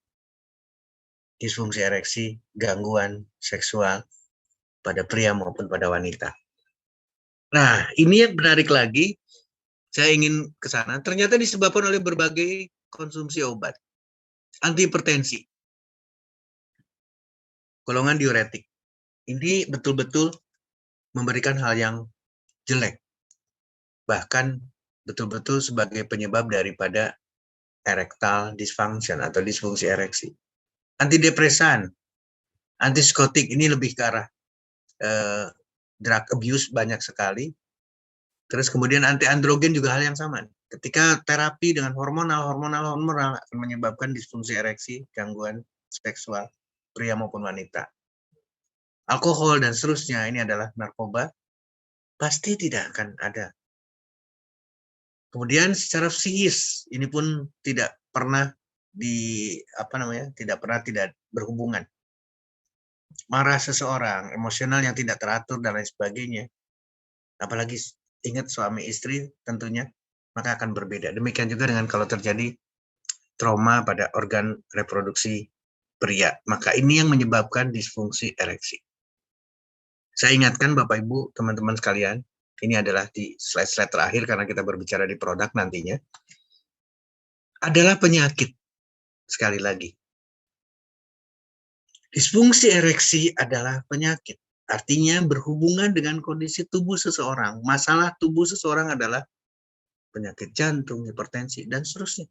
disfungsi ereksi, gangguan seksual pada pria maupun pada wanita. Nah, ini yang menarik lagi, saya ingin ke sana. Ternyata disebabkan oleh berbagai konsumsi obat, antihipertensi, golongan diuretik. Ini betul-betul memberikan hal yang jelek, bahkan betul-betul sebagai penyebab daripada erectile dysfunction atau disfungsi ereksi. Antidepresan, antipsikotik, ini lebih ke arah drug abuse banyak sekali. Terus kemudian anti-androgen juga hal yang sama. Ketika terapi dengan hormonal akan menyebabkan disfungsi ereksi, gangguan seksual pria maupun wanita. Alkohol dan seterusnya, ini adalah narkoba, pasti tidak akan ada. Kemudian secara psikis, ini pun tidak pernah tidak berhubungan. Marah seseorang, emosional yang tidak teratur dan lain sebagainya. Apalagi ingat suami istri tentunya, maka akan berbeda. Demikian juga dengan kalau terjadi trauma pada organ reproduksi pria. Maka ini yang menyebabkan disfungsi ereksi. Saya ingatkan Bapak Ibu, teman-teman sekalian, ini adalah di slide-slide terakhir karena kita berbicara di produk nantinya, adalah penyakit. Sekali lagi, disfungsi ereksi adalah penyakit. Artinya berhubungan dengan kondisi tubuh seseorang. Masalah tubuh seseorang adalah penyakit jantung, hipertensi, dan seterusnya.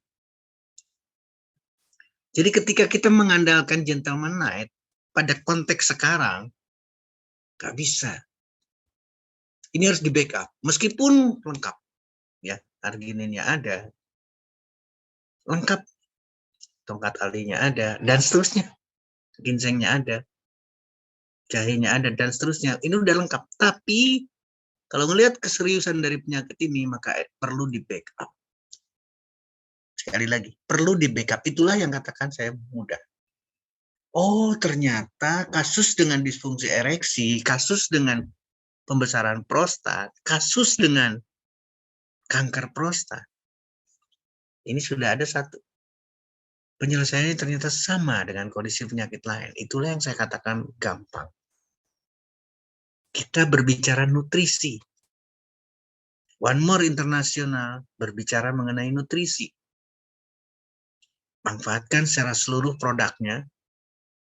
Jadi ketika kita mengandalkan gentleman night, pada konteks sekarang, nggak bisa. Ini harus di backup, meskipun lengkap. Ya, argininnya ada, lengkap. Tongkat alinya ada, dan seterusnya. Ginsengnya ada, jahenya ada, dan seterusnya. Ini udah lengkap. Tapi, kalau melihat keseriusan dari penyakit ini, maka perlu di backup. Sekali lagi, perlu di backup. Itulah yang katakan saya mudah. Oh, ternyata kasus dengan disfungsi ereksi, kasus dengan pembesaran prostat, kasus dengan kanker prostat, ini sudah ada satu. Penyelesaiannya ternyata sama dengan kondisi penyakit lain. Itulah yang saya katakan gampang. Kita berbicara nutrisi. One More International berbicara mengenai nutrisi. Manfaatkan secara seluruh produknya,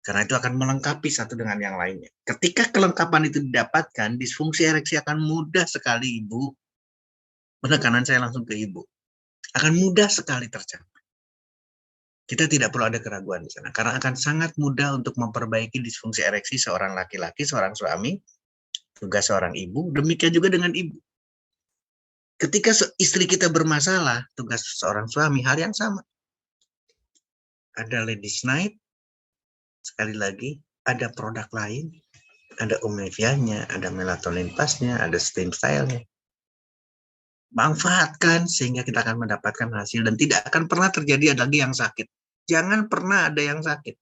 karena itu akan melengkapi satu dengan yang lainnya. Ketika kelengkapan itu didapatkan, disfungsi ereksi akan mudah sekali, Ibu. Penekanan saya langsung ke Ibu. Akan mudah sekali tercapai. Kita tidak perlu ada keraguan di sana, karena akan sangat mudah untuk memperbaiki disfungsi ereksi seorang laki-laki, seorang suami, tugas seorang ibu, demikian juga dengan ibu. Ketika istri kita bermasalah, tugas seorang suami, hal yang sama. Ada ladies night, sekali lagi, ada produk lain, ada Omevia-nya, ada melatonin plus-nya, ada stem style-nya. Manfaatkan sehingga kita akan mendapatkan hasil dan tidak akan pernah terjadi lagi yang sakit. Jangan pernah ada yang sakit.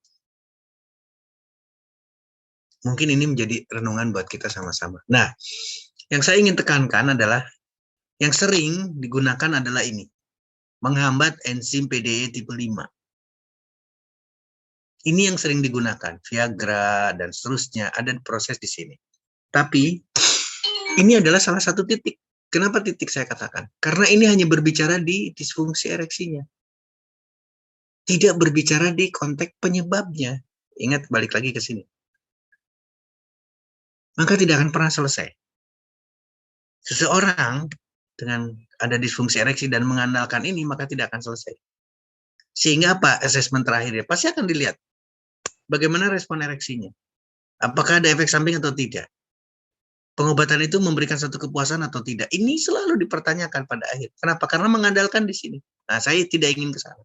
Mungkin ini menjadi renungan buat kita sama-sama. Nah, yang saya ingin tekankan adalah yang sering digunakan adalah ini. Menghambat enzim PDE tipe 5. Ini yang sering digunakan. Viagra dan seterusnya ada proses di sini. Tapi ini adalah salah satu titik. Kenapa titik saya katakan? Karena ini hanya berbicara di disfungsi ereksinya. Tidak berbicara di konteks penyebabnya. Ingat, balik lagi ke sini. Maka tidak akan pernah selesai. Seseorang dengan ada disfungsi ereksi dan mengandalkan ini, maka tidak akan selesai. Sehingga apa? Asesmen terakhirnya pasti akan dilihat. Bagaimana respon ereksinya? Apakah ada efek samping atau tidak? Pengobatan itu memberikan satu kepuasan atau tidak? Ini selalu dipertanyakan pada akhir. Kenapa? Karena mengandalkan di sini. Nah, saya tidak ingin ke sana.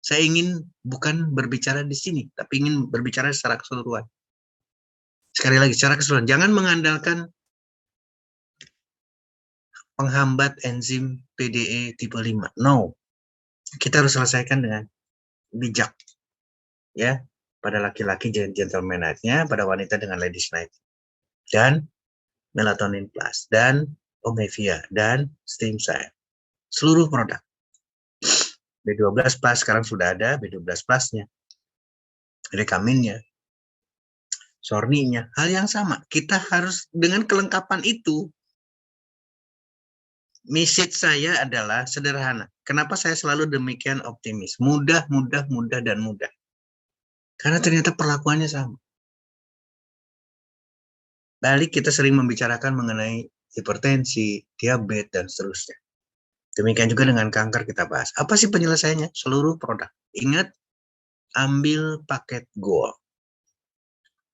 Saya ingin bukan berbicara di sini, tapi ingin berbicara secara keseluruhan. Sekali lagi, secara keseluruhan. Jangan mengandalkan penghambat enzim PDE tipe 5. No. Kita harus selesaikan dengan bijak. Ya, pada laki-laki gentleman night-nya, pada wanita dengan ladies night. Dan melatonin plus, dan Omevia, dan stem cell. Seluruh produk. B12 plus sekarang sudah ada B12 plus-nya. rekaminnya, sorninya, hal yang sama. Kita harus dengan kelengkapan itu. Message saya adalah sederhana. Kenapa saya selalu demikian optimis? Mudah, mudah, mudah, dan mudah. Karena ternyata perlakuannya sama. Balik kita sering membicarakan mengenai hipertensi, diabetes, dan seterusnya. Demikian juga dengan kanker kita bahas. Apa sih penyelesaiannya? Seluruh produk. Ingat, ambil paket gold.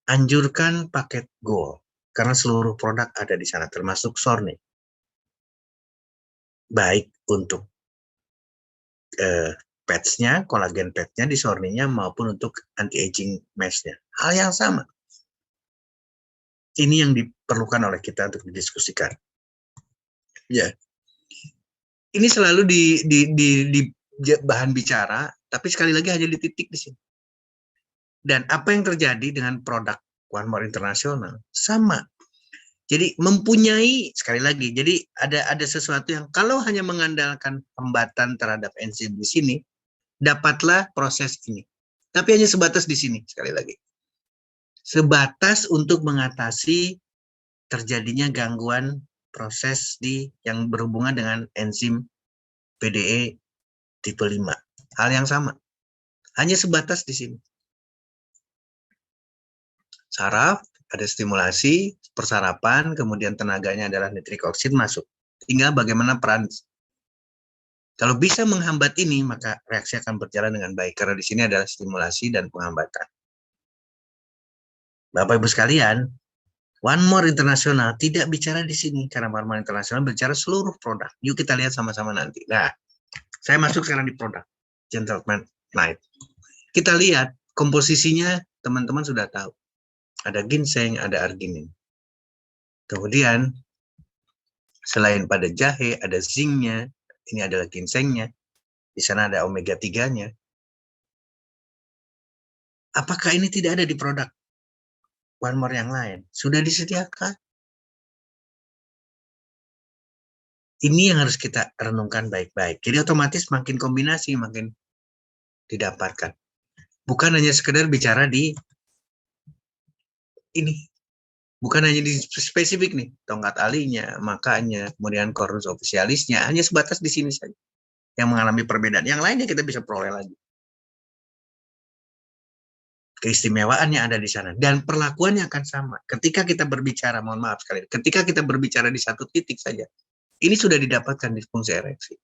Anjurkan paket gold. Karena seluruh produk ada di sana, termasuk Sorni. Baik untuk patch-nya, kolagen patch-nya di Sorninya maupun untuk anti-aging mask-nya. Hal yang sama. Ini yang diperlukan oleh kita untuk didiskusikan. Ya. Ini selalu di bahan bicara, tapi sekali lagi hanya di titik di sini. Dan apa yang terjadi dengan produk One More International? Sama. Jadi mempunyai, sekali lagi, jadi ada sesuatu yang kalau hanya mengandalkan hambatan terhadap enzim di sini, dapatlah proses ini. Tapi hanya sebatas di sini, sekali lagi. Sebatas untuk mengatasi terjadinya gangguan proses yang berhubungan dengan enzim PDE tipe 5. Hal yang sama. Hanya sebatas di sini. Saraf, ada stimulasi, persarapan, kemudian tenaganya adalah nitrik oksid masuk. Tinggal bagaimana peran. Kalau bisa menghambat ini, maka reaksi akan berjalan dengan baik. Karena di sini adalah stimulasi dan penghambatan. Bapak Ibu sekalian, One More International tidak bicara di sini. Karena One More International bicara seluruh produk. Yuk kita lihat sama-sama nanti. Nah, saya masuk sekarang di produk. Gentleman Night. Kita lihat komposisinya teman-teman sudah tahu. Ada ginseng, ada arginin. Kemudian, selain pada jahe, ada zincnya. Ini adalah ginsengnya. Di sana ada omega 3-nya. Apakah ini tidak ada di produk One More yang lain? Sudah disediakan. Ini yang harus kita renungkan baik-baik. Jadi otomatis makin kombinasi, makin didapatkan. Bukan hanya sekedar bicara di ini. Bukan hanya di spesifik nih, tongkat alinya, makanya, kemudian cornus officialisnya, hanya sebatas di sini saja yang mengalami perbedaan. Yang lainnya kita bisa peroleh lagi. Keistimewaannya ada di sana dan perlakuannya akan sama. Ketika kita berbicara, mohon maaf sekali, ketika kita berbicara di satu titik saja, ini sudah didapatkan disfungsi ereksi.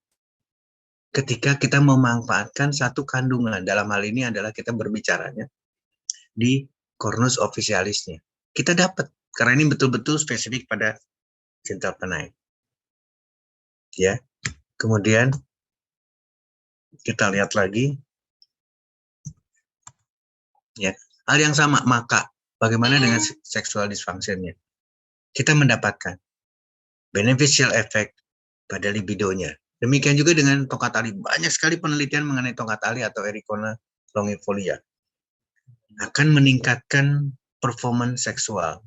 Ketika kita memanfaatkan satu kandungan, dalam hal ini adalah kita berbicaranya di cornus officialisnya. Kita dapat, karena ini betul-betul spesifik pada gentleman. Ya, kemudian kita lihat lagi. Ya, hal yang sama, maka bagaimana dengan sexual dysfunction-nya? Kita mendapatkan beneficial effect pada libidonya. Demikian juga dengan tongkat ali. Banyak sekali penelitian mengenai tongkat ali atau Ericona longifolia. Akan meningkatkan performance seksual.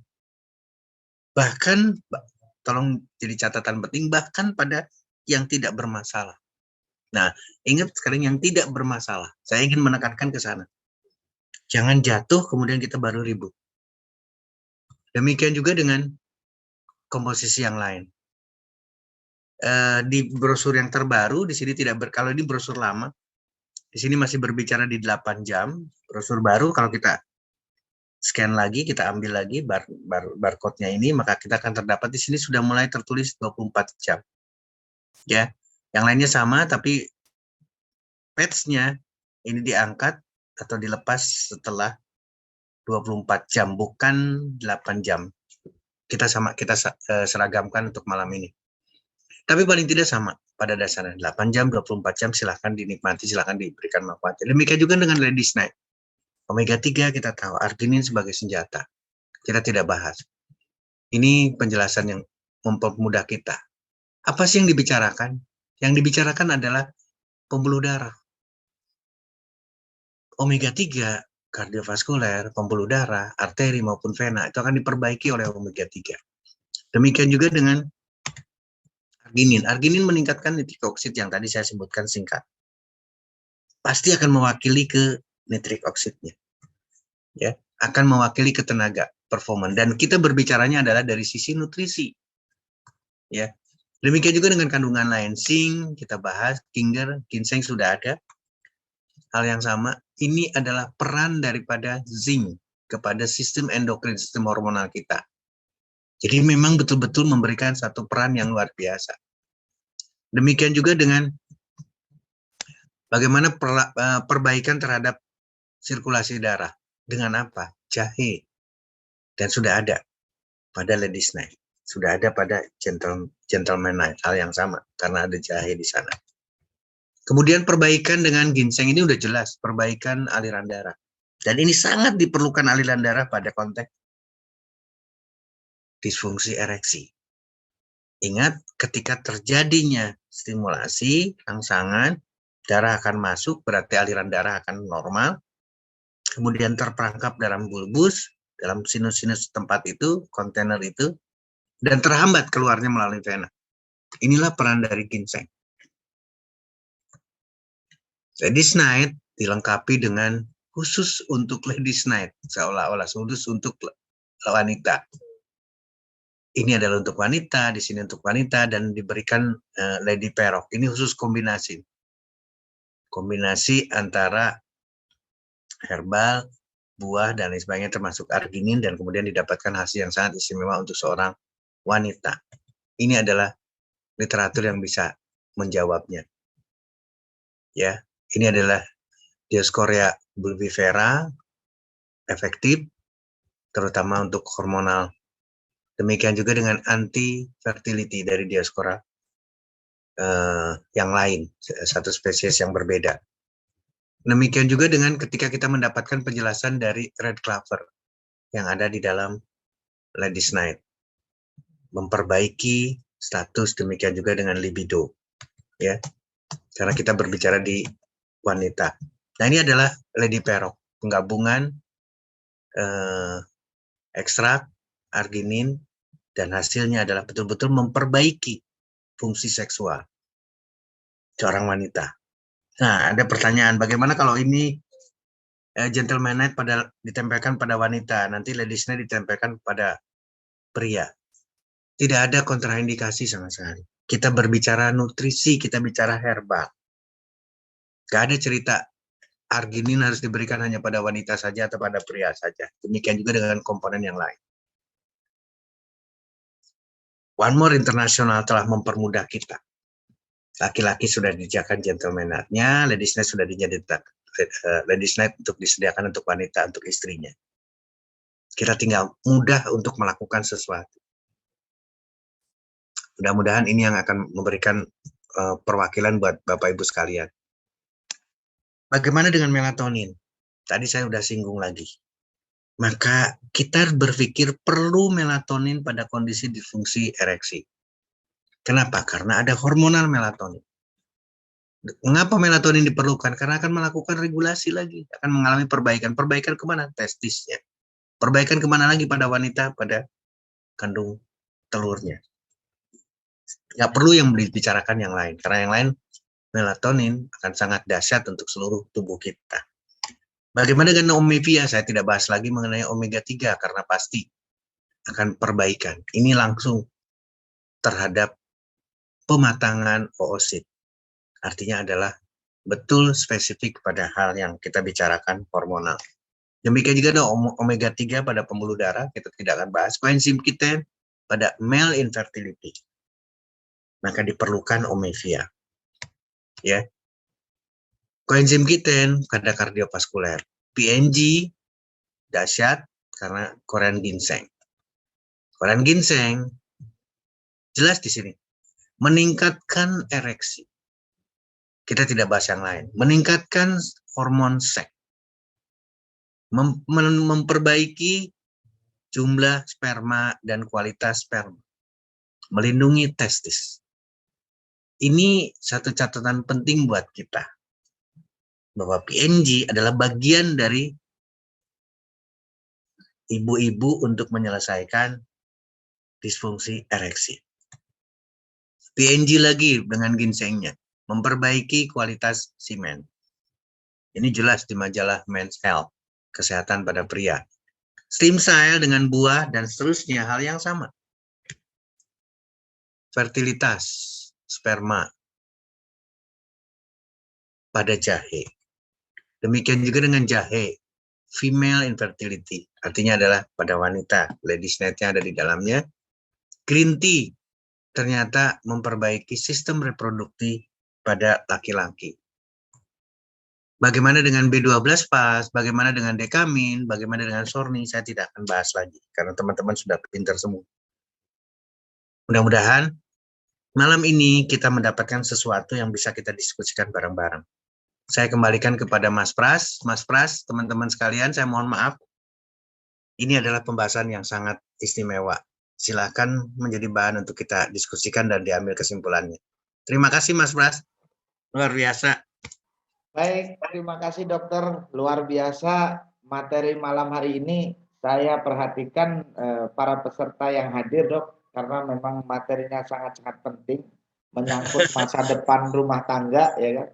Bahkan, tolong jadi catatan penting, bahkan pada yang tidak bermasalah. Nah, ingat sekarang yang tidak bermasalah. Saya ingin menekankan ke sana. Jangan jatuh, kemudian kita baru ribut. Demikian juga dengan komposisi yang lain. Di brosur yang terbaru, di sini tidak kalau ini brosur lama, di sini masih berbicara di 8 jam. Brosur baru, kalau kita scan lagi, kita ambil lagi barcode-nya ini, maka kita akan terdapat di sini sudah mulai tertulis 24 jam. Ya, yang lainnya sama, tapi patch-nya ini diangkat atau dilepas setelah 24 jam, bukan 8 jam. Kita seragamkan untuk malam ini. Tapi paling tidak sama pada dasarnya. 8 jam, 24 jam silahkan dinikmati, silahkan diberikan manfaat. Demikian juga dengan Ladies Night. Omega 3 kita tahu, arginin sebagai senjata. Kita tidak bahas. Ini penjelasan yang mempermudah kita. Apa sih yang dibicarakan? Yang dibicarakan adalah pembuluh darah. Omega 3, kardiovaskuler, pembuluh darah, arteri maupun vena, itu akan diperbaiki oleh omega 3. Demikian juga dengan arginin. Arginin meningkatkan nitrik oksid yang tadi saya sebutkan singkat. Pasti akan mewakili ke nitrik oksidnya. ya, akan mewakili ketenaga performan. Dan kita berbicaranya adalah dari sisi nutrisi, ya. Demikian juga dengan kandungan lain, zinc kita bahas, ginseng sudah ada. Hal yang sama, ini adalah peran daripada zinc kepada sistem endokrin, sistem hormonal kita. Jadi memang betul-betul memberikan satu peran yang luar biasa. Demikian juga dengan bagaimana perbaikan terhadap sirkulasi darah. Dengan apa? Jahe. Dan sudah ada pada Ladies Night. Sudah ada pada Gentleman Night. Hal yang sama, karena ada jahe di sana. Kemudian perbaikan dengan ginseng ini udah jelas. Perbaikan aliran darah. Dan ini sangat diperlukan aliran darah pada konteks disfungsi ereksi. Ingat, ketika terjadinya stimulasi, rangsangan, darah akan masuk, berarti aliran darah akan normal, kemudian terperangkap dalam bulbus, dalam sinus-sinus tempat itu, kontainer itu, dan terhambat keluarnya melalui vena. Inilah peran dari ginseng. Ladies Night dilengkapi dengan khusus untuk Ladies Night, seolah-olah khusus untuk wanita. Ini adalah untuk wanita, di sini untuk wanita, dan diberikan Lady Perok. Ini khusus kombinasi. Kombinasi antara herbal, buah, dan lain sebagainya, termasuk arginin, dan kemudian didapatkan hasil yang sangat istimewa untuk seorang wanita. Ini adalah literatur yang bisa menjawabnya. Ya, ini adalah Dioscorea bulbifera, efektif, terutama untuk hormonal. Demikian juga dengan anti-fertility dari Dioscora yang lain, satu spesies yang berbeda. Demikian juga dengan ketika kita mendapatkan penjelasan dari red clover yang ada di dalam Ladies Night. Memperbaiki status, demikian juga dengan libido. Ya, karena kita berbicara di wanita. Nah, ini adalah Lady Perok, penggabungan ekstrak, arginin, dan hasilnya adalah betul-betul memperbaiki fungsi seksual seorang wanita. Nah, ada pertanyaan, bagaimana kalau ini Gentleman Night ditempelkan pada wanita, nanti Ladies Night ditempelkan pada pria? Tidak ada kontraindikasi sama sekali. Kita berbicara nutrisi, kita bicara herbal. Gak ada cerita arginin harus diberikan hanya pada wanita saja atau pada pria saja. Demikian juga dengan komponen yang lain. One More International telah mempermudah kita. Laki-laki sudah disediakan Gentleman Night-nya, Ladies Night sudah dijadikan Ladies Night untuk disediakan untuk wanita, untuk istrinya. Kita tinggal mudah untuk melakukan sesuatu. Mudah-mudahan ini yang akan memberikan perwakilan buat Bapak Ibu sekalian. Bagaimana dengan melatonin? Tadi saya sudah singgung lagi. Maka kita berpikir perlu melatonin pada kondisi disfungsi ereksi. Kenapa? Karena ada hormonal melatonin. Mengapa melatonin diperlukan? Karena akan melakukan regulasi lagi, akan mengalami perbaikan. Perbaikan kemana? Testisnya. Perbaikan kemana lagi pada wanita? Pada kandung telurnya. Nggak perlu yang dibicarakan yang lain, karena yang lain melatonin akan sangat dahsyat untuk seluruh tubuh kita. Bagaimana dengan omega? Saya tidak bahas lagi mengenai omega 3 karena pasti akan perbaikan. Ini langsung terhadap pematangan oosit. Artinya adalah betul spesifik pada hal yang kita bicarakan hormonal. Demikian juga ada omega 3 pada pembuluh darah, kita tidak akan bahas. Coenzim Q10 pada male infertility. Maka diperlukan omega. Ya. Coenzim Q10 pada kardiovaskuler. PNG dahsyat karena Korean ginseng. Korean ginseng jelas di sini meningkatkan ereksi. Kita tidak bahas yang lain. Meningkatkan hormon seks. Memperbaiki jumlah sperma dan kualitas sperma. Melindungi testis. Ini satu catatan penting buat kita. Bahwa PNG adalah bagian dari ibu-ibu untuk menyelesaikan disfungsi ereksi. PNG lagi dengan ginsengnya. Memperbaiki kualitas semen. Ini jelas di majalah Men's Health. kesehatan pada pria. Stem cell dengan buah dan seterusnya hal yang sama. Fertilitas sperma pada jahe. Demikian juga dengan jahe, female infertility, artinya adalah pada wanita, ladies night-nya ada di dalamnya. Green tea ternyata memperbaiki sistem reproduksi pada laki-laki. Bagaimana dengan B12 pas, bagaimana dengan dekamin, bagaimana dengan sorni, saya tidak akan bahas lagi, karena teman-teman sudah pintar semua. Mudah-mudahan malam ini kita mendapatkan sesuatu yang bisa kita diskusikan bareng-bareng. Saya kembalikan kepada Mas Pras. Mas Pras, teman-teman sekalian, saya mohon maaf. Ini adalah pembahasan yang sangat istimewa. Silakan menjadi bahan untuk kita diskusikan dan diambil kesimpulannya. Terima kasih Mas Pras. Luar biasa. Baik, terima kasih dokter. Luar biasa materi malam hari ini. Saya perhatikan para peserta yang hadir dok, karena memang materinya sangat-sangat penting, menyangkut masa depan rumah tangga, ya kan.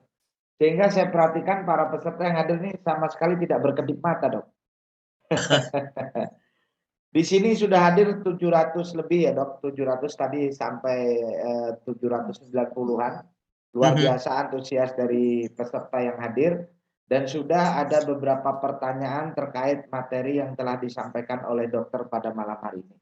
Sehingga saya perhatikan para peserta yang hadir ini sama sekali tidak berkedip mata dok. Di sini sudah hadir 700 lebih ya dok, 700 tadi sampai 790-an. Luar biasa antusias dari peserta yang hadir, dan sudah ada beberapa pertanyaan terkait materi yang telah disampaikan oleh dokter pada malam hari ini.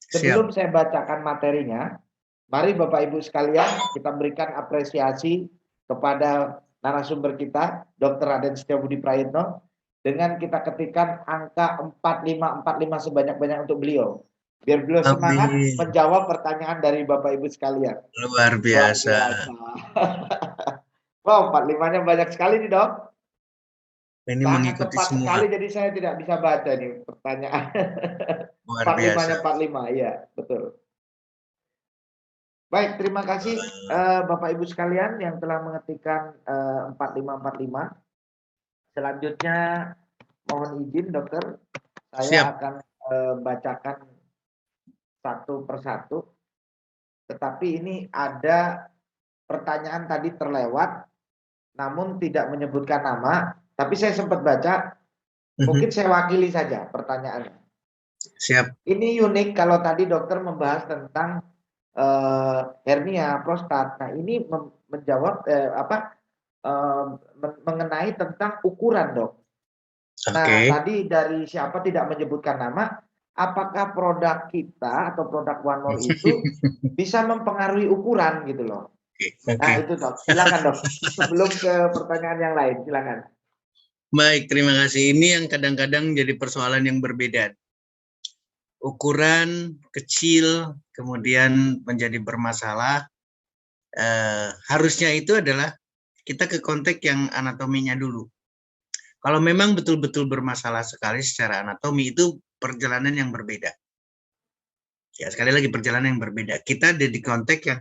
Sebelum saya bacakan materinya, mari Bapak Ibu sekalian kita berikan apresiasi kepada narasumber kita, Dr. Raden Setiabudi Prayitno, dengan kita ketikkan angka 4545 sebanyak-banyak untuk beliau. Biar beliau semangat menjawab pertanyaan dari Bapak Ibu sekalian. Luar biasa. Wow, 45-nya banyak sekali nih dok. Ini sangat mengikuti tepat semua. Sekali, jadi saya tidak bisa baca nih pertanyaan. Luar biasa. 45-nya 45, iya betul. Baik, terima kasih Bapak Ibu sekalian yang telah mengetikkan 4545. Selanjutnya mohon izin dokter, saya akan bacakan satu persatu. Tetapi ini ada pertanyaan tadi terlewat, namun tidak menyebutkan nama. Tapi saya sempat baca, mungkin saya wakili saja pertanyaannya. Siap. Ini unik kalau tadi dokter membahas tentang hernia prostat. Nah ini menjawab mengenai tentang ukuran dok. Nah tadi dari siapa tidak menyebutkan nama, apakah produk kita atau produk One More itu bisa mempengaruhi ukuran gitu loh. Nah itu dok, silakan dok. Sebelum ke pertanyaan yang lain, silakan. Baik, terima kasih. Ini yang kadang-kadang jadi persoalan yang berbeda. Ukuran kecil kemudian menjadi bermasalah. Harusnya itu adalah kita ke konteks yang anatominya dulu. Kalau memang betul-betul bermasalah sekali secara anatomi, itu perjalanan yang berbeda. Ya, sekali lagi perjalanan yang berbeda. Kita ada di konteks yang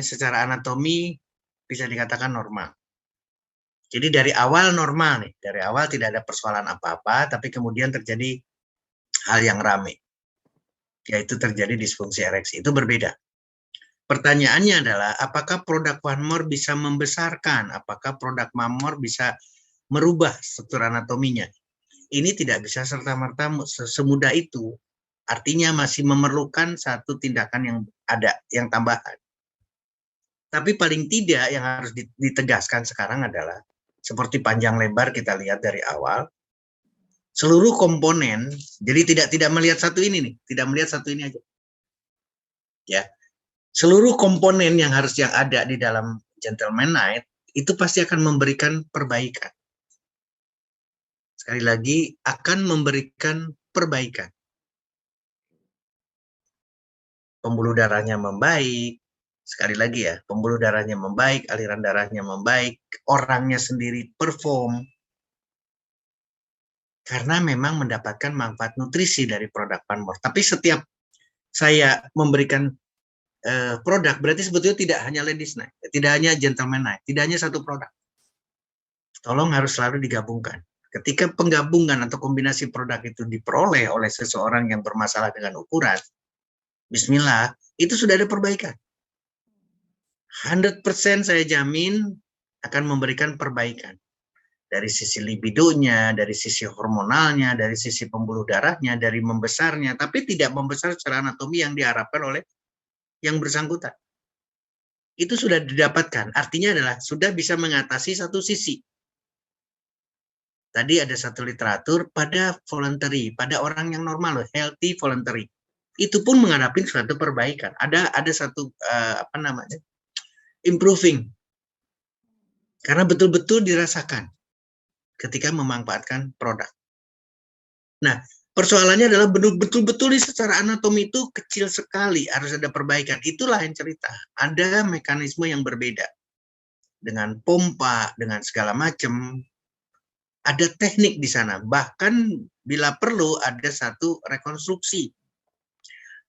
secara anatomi bisa dikatakan normal. Jadi dari awal normal nih, dari awal tidak ada persoalan apa-apa, tapi kemudian terjadi hal yang rame, yaitu terjadi disfungsi ereksi. Itu berbeda. Pertanyaannya adalah, apakah produk One More bisa membesarkan? Apakah produk One More bisa merubah struktur anatominya? Ini tidak bisa serta-merta semudah itu. Artinya masih memerlukan satu tindakan yang ada, yang tambahan. Tapi paling tidak yang harus ditegaskan sekarang adalah, seperti panjang lebar kita lihat dari awal, seluruh komponen, jadi tidak melihat satu ini nih, tidak melihat satu ini aja. Ya, seluruh komponen yang ada di dalam Gentleman Night itu pasti akan memberikan perbaikan. Sekali lagi, akan memberikan perbaikan. Pembuluh darahnya membaik, sekali lagi ya, pembuluh darahnya membaik, aliran darahnya membaik, orangnya sendiri perform, karena memang mendapatkan manfaat nutrisi dari produk One More. Tapi setiap saya memberikan produk, berarti sebetulnya tidak hanya Ladies Night, tidak hanya Gentleman Night, tidak hanya satu produk. Tolong harus selalu digabungkan. Ketika penggabungan atau kombinasi produk itu diperoleh oleh seseorang yang bermasalah dengan ukuran, bismillah, itu sudah ada perbaikan. 100% saya jamin akan memberikan perbaikan. Dari sisi libidonya, dari sisi hormonalnya, dari sisi pembuluh darahnya, dari membesarnya, tapi tidak membesar secara anatomi yang diharapkan oleh yang bersangkutan. Itu sudah didapatkan, artinya adalah sudah bisa mengatasi satu sisi. Tadi ada satu literatur pada voluntary, pada orang yang normal, healthy voluntary. Itu pun menghadapi suatu perbaikan. Ada satu improving. Karena betul-betul dirasakan ketika memanfaatkan produk. Nah, persoalannya adalah betul-betul secara anatomi itu kecil sekali, harus ada perbaikan. Itulah yang cerita. Ada mekanisme yang berbeda. Dengan pompa, dengan segala macam. Ada teknik di sana. Bahkan bila perlu ada satu rekonstruksi.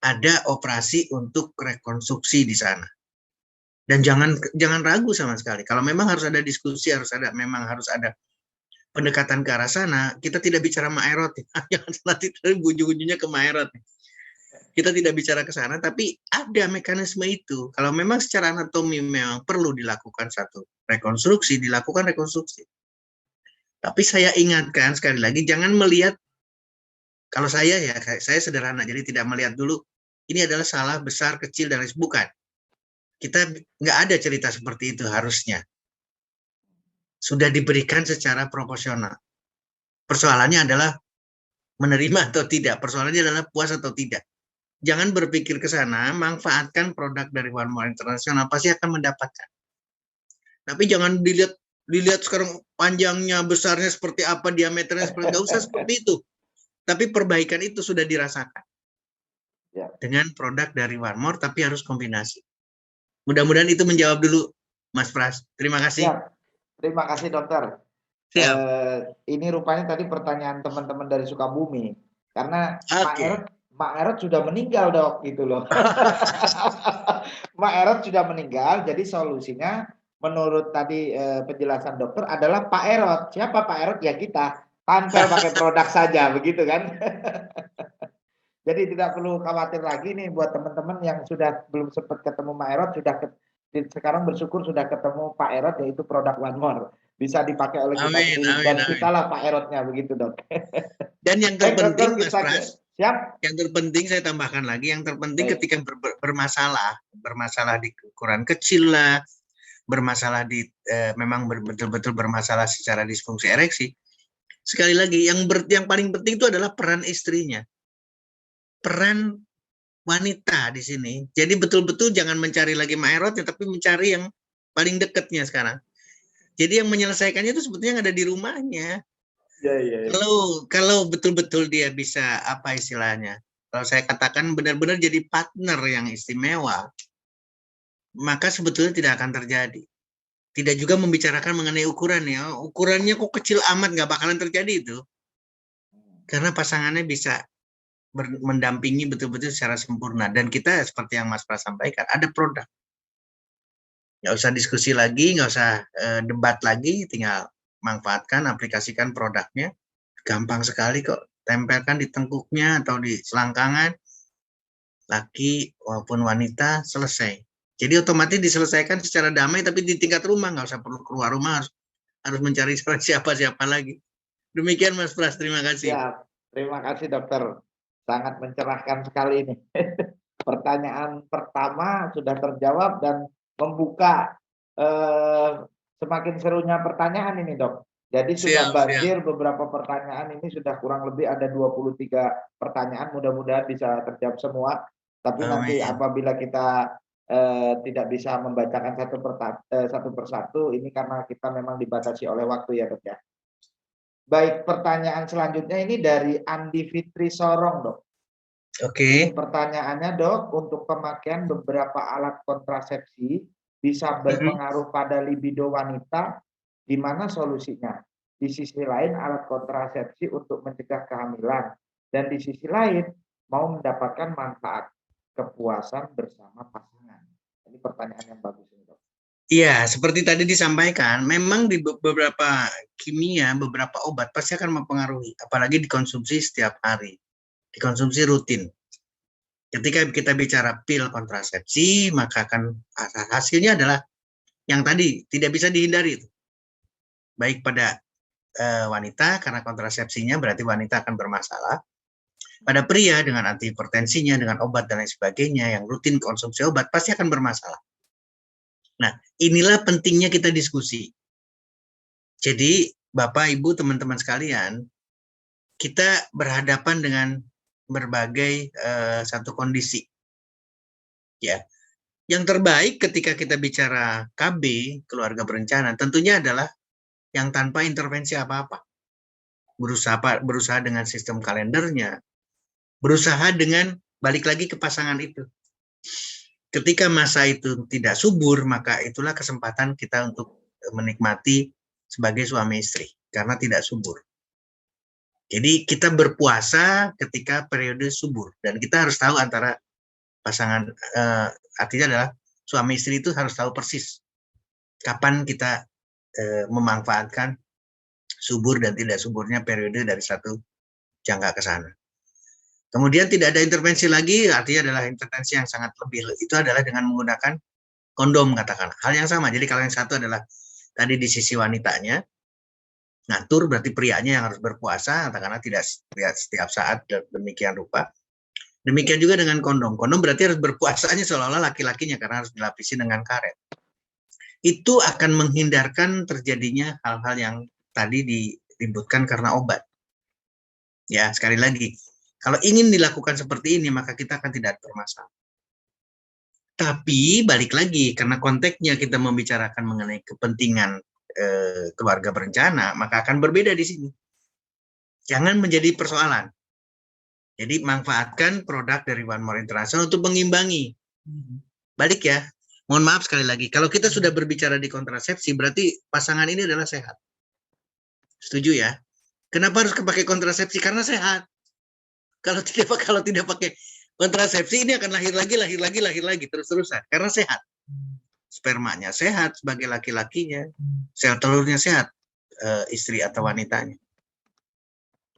Ada operasi untuk rekonstruksi di sana. Dan jangan ragu sama sekali. Kalau memang harus ada diskusi, memang harus ada pendekatan ke arah sana, kita tidak bicara Maerot. Jangan nanti ujung-ujungnya ke Maerot. Kita tidak bicara ke sana, tapi ada mekanisme itu. Kalau memang secara anatomi memang perlu dilakukan satu rekonstruksi, dilakukan rekonstruksi. Tapi saya ingatkan sekali lagi, jangan melihat, kalau saya sederhana, jadi tidak melihat dulu, ini adalah salah besar, kecil, dan lain. Bukan. Kita nggak ada cerita seperti itu harusnya. Sudah diberikan secara proporsional. Persoalannya adalah menerima atau tidak. Persoalannya adalah puas atau tidak. Jangan berpikir ke sana, manfaatkan produk dari One More International, pasti akan mendapatkan. Tapi jangan dilihat sekarang panjangnya, besarnya seperti apa, diameternya seperti, nggak usah seperti itu. Tapi perbaikan itu sudah dirasakan. Dengan produk dari One More, tapi harus kombinasi. Mudah-mudahan itu menjawab dulu, Mas Pras. Terima kasih. Siap. Terima kasih, dokter. Ini rupanya tadi pertanyaan teman-teman dari Sukabumi. Karena Mak Erot sudah meninggal, dok, gitu loh. Mak Erot sudah meninggal, jadi solusinya menurut tadi penjelasan dokter adalah Pak Erot. Siapa Pak Erot? Ya kita. Tampil pakai produk saja, begitu kan? Jadi tidak perlu khawatir lagi nih buat teman-teman yang sudah belum sempat ketemu Mak Erot, sekarang bersyukur sudah ketemu Pak Erot, yaitu produk One More. Bisa dipakai oleh kita sendiri, dan kita lah Pak Erotnya, begitu, dok. Dan yang terpenting, Mas Pras, siap. Yang terpenting saya tambahkan lagi, yang terpenting ketika bermasalah di ukuran kecil lah, bermasalah di memang betul-betul bermasalah secara disfungsi ereksi. Sekali lagi, yang paling penting itu adalah peran istrinya, peran wanita di sini. Jadi betul-betul jangan mencari lagi Maerotnya, tapi mencari yang paling dekatnya sekarang. Jadi yang menyelesaikannya itu sebetulnya yang ada di rumahnya. Kalau betul-betul dia bisa, apa istilahnya, kalau saya katakan benar-benar jadi partner yang istimewa, maka sebetulnya tidak akan terjadi. Tidak juga membicarakan mengenai ukuran ya, ukurannya kok kecil amat, nggak bakalan terjadi itu. Karena pasangannya bisa mendampingi betul-betul secara sempurna. Dan kita seperti yang Mas Pras sampaikan, ada produk. Nggak usah diskusi lagi, nggak usah debat lagi, tinggal manfaatkan, aplikasikan produknya. Gampang sekali kok, tempelkan di tengkuknya atau di selangkangan, laki maupun wanita, selesai. Jadi otomatis diselesaikan secara damai, tapi di tingkat rumah, nggak usah perlu keluar rumah, harus mencari siapa-siapa lagi. Demikian Mas Pras, terima kasih. Ya, terima kasih dokter, sangat mencerahkan sekali ini. Pertanyaan pertama sudah terjawab dan membuka semakin serunya pertanyaan ini, dok. Jadi sudah banjir beberapa pertanyaan ini, sudah kurang lebih ada 23 pertanyaan, mudah-mudahan bisa terjawab semua. Tapi nanti apabila kita tidak bisa membacakan satu persatu, ini karena kita memang dibatasi oleh waktu ya, dok ya. Baik, pertanyaan selanjutnya ini dari Andi Fitri Sorong, dok. Oke. Pertanyaannya, dok, untuk pemakaian beberapa alat kontrasepsi bisa berpengaruh pada libido wanita, di mana solusinya? Di sisi lain alat kontrasepsi untuk mencegah kehamilan, dan di sisi lain mau mendapatkan manfaat kepuasan bersama pasangan. Ini pertanyaan yang bagus ini, dok. Iya, seperti tadi disampaikan, memang di beberapa kimia, beberapa obat pasti akan mempengaruhi, apalagi dikonsumsi setiap hari, dikonsumsi rutin. Ketika kita bicara pil kontrasepsi, maka akan hasilnya adalah yang tadi tidak bisa dihindari, baik pada wanita karena kontrasepsinya berarti wanita akan bermasalah. Pada pria dengan antihipertensinya, dengan obat dan lain sebagainya yang rutin konsumsi obat pasti akan bermasalah. Nah, inilah pentingnya kita diskusi. Jadi, Bapak, Ibu, teman-teman sekalian, kita berhadapan dengan berbagai satu kondisi. Ya, yang terbaik ketika kita bicara KB, keluarga berencana, tentunya adalah yang tanpa intervensi apa-apa. Berusaha dengan sistem kalendernya, berusaha dengan balik lagi ke pasangan itu. Ketika masa itu tidak subur, maka itulah kesempatan kita untuk menikmati sebagai suami istri, karena tidak subur. Jadi kita berpuasa ketika periode subur, dan kita harus tahu antara pasangan, artinya adalah suami istri itu harus tahu persis kapan kita memanfaatkan subur dan tidak suburnya periode dari satu jangka ke sana. Kemudian tidak ada intervensi lagi, artinya adalah intervensi yang sangat lebih, itu adalah dengan menggunakan kondom, katakan. Hal yang sama, jadi kalau yang satu adalah tadi di sisi wanitanya, ngatur berarti prianya yang harus berpuasa, katakanlah tidak setiap saat demikian rupa. Demikian juga dengan kondom. Kondom berarti harus berpuasanya seolah-olah laki-lakinya karena harus dilapisi dengan karet. Itu akan menghindarkan terjadinya hal-hal yang tadi diributkan karena obat. Ya, sekali lagi, kalau ingin dilakukan seperti ini, maka kita akan tidak bermasalah. Tapi balik lagi, karena konteksnya kita membicarakan mengenai kepentingan keluarga berencana, maka akan berbeda di sini. Jangan menjadi persoalan. Jadi manfaatkan produk dari One More International untuk mengimbangi. Balik ya, mohon maaf sekali lagi, kalau kita sudah berbicara di kontrasepsi, berarti pasangan ini adalah sehat. Setuju ya? Kenapa harus pakai kontrasepsi? Karena sehat. Kalau tidak pakai kontrasepsi, ini akan lahir lagi terus-terusan karena sehat. Spermanya sehat sebagai laki-lakinya, sel telurnya sehat istri atau wanitanya.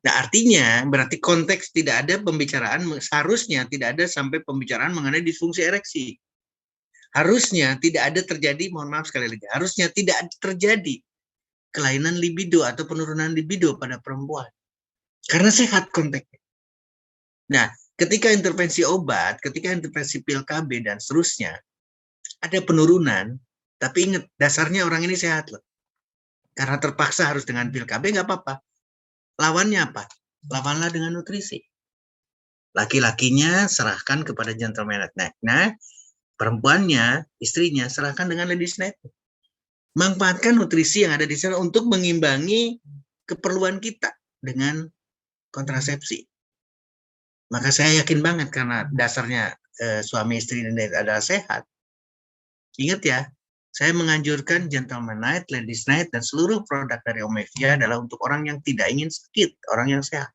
Nah, artinya berarti konteks tidak ada pembicaraan, seharusnya tidak ada sampai pembicaraan mengenai disfungsi ereksi. Harusnya tidak ada terjadi, mohon maaf sekali lagi, harusnya tidak terjadi kelainan libido atau penurunan libido pada perempuan. Karena sehat konteksnya. Nah, ketika intervensi obat, ketika intervensi pil KB dan seterusnya, ada penurunan, tapi ingat, dasarnya orang ini sehat loh. Karena terpaksa harus dengan pil KB, nggak apa-apa. Lawannya apa? Lawanlah dengan nutrisi. Laki-lakinya serahkan kepada gentleman at night. Nah, perempuannya, istrinya, serahkan dengan ladies night. Manfaatkan nutrisi yang ada di sana untuk mengimbangi keperluan kita dengan kontrasepsi. Maka saya yakin banget karena dasarnya suami istri ini adalah sehat. Ingat ya, saya menganjurkan Gentleman Night, Ladies Night, dan seluruh produk dari Omevia adalah untuk orang yang tidak ingin sakit, orang yang sehat.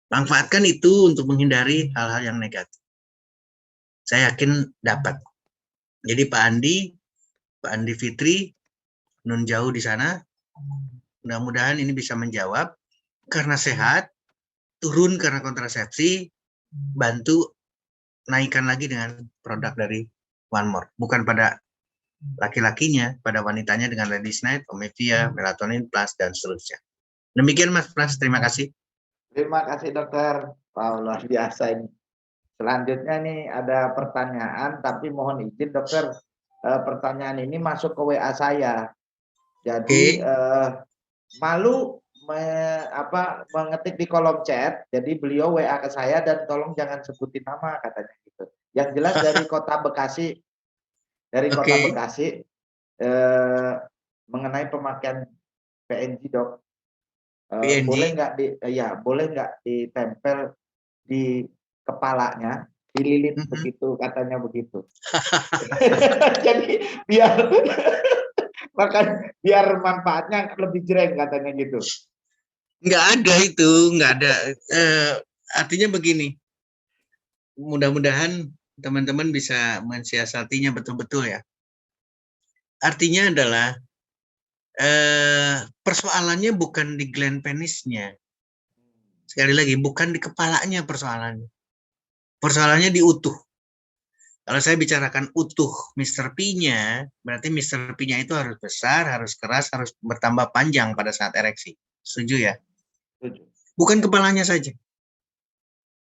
Manfaatkan itu untuk menghindari hal-hal yang negatif. Saya yakin dapat. Jadi Pak Andi Fitri, nun jauh di sana, mudah-mudahan ini bisa menjawab. Karena sehat, turun karena kontrasepsi, bantu naikkan lagi dengan produk dari One More. Bukan pada laki-lakinya, pada wanitanya dengan Ladies Night, Omevia, Melatonin Plus, dan seterusnya. Demikian Mas Pras, terima kasih. Terima kasih dokter. Wow, luar biasa ini. Selanjutnya nih ada pertanyaan, tapi mohon izin dokter, pertanyaan ini masuk ke WA saya. Jadi malu mengetik di kolom chat, jadi beliau WA ke saya dan tolong jangan sebutin nama katanya gitu. Yang jelas dari kota Bekasi, kota Bekasi mengenai pemakaian PNG dok. Boleh nggak ditempel di kepalanya, dililit begitu katanya begitu. Jadi biar manfaatnya lebih jreng katanya gitu. Nggak ada itu, nggak ada. Artinya begini, mudah-mudahan teman-teman bisa mensiasatinya betul-betul ya. Artinya adalah persoalannya bukan di gland penisnya. Sekali lagi, bukan di kepalanya persoalannya. Persoalannya di utuh. Kalau saya bicarakan utuh Mr. P-nya, berarti Mr. P-nya itu harus besar, harus keras, harus bertambah panjang pada saat ereksi. Setuju ya? Setuju. Bukan kepalanya saja.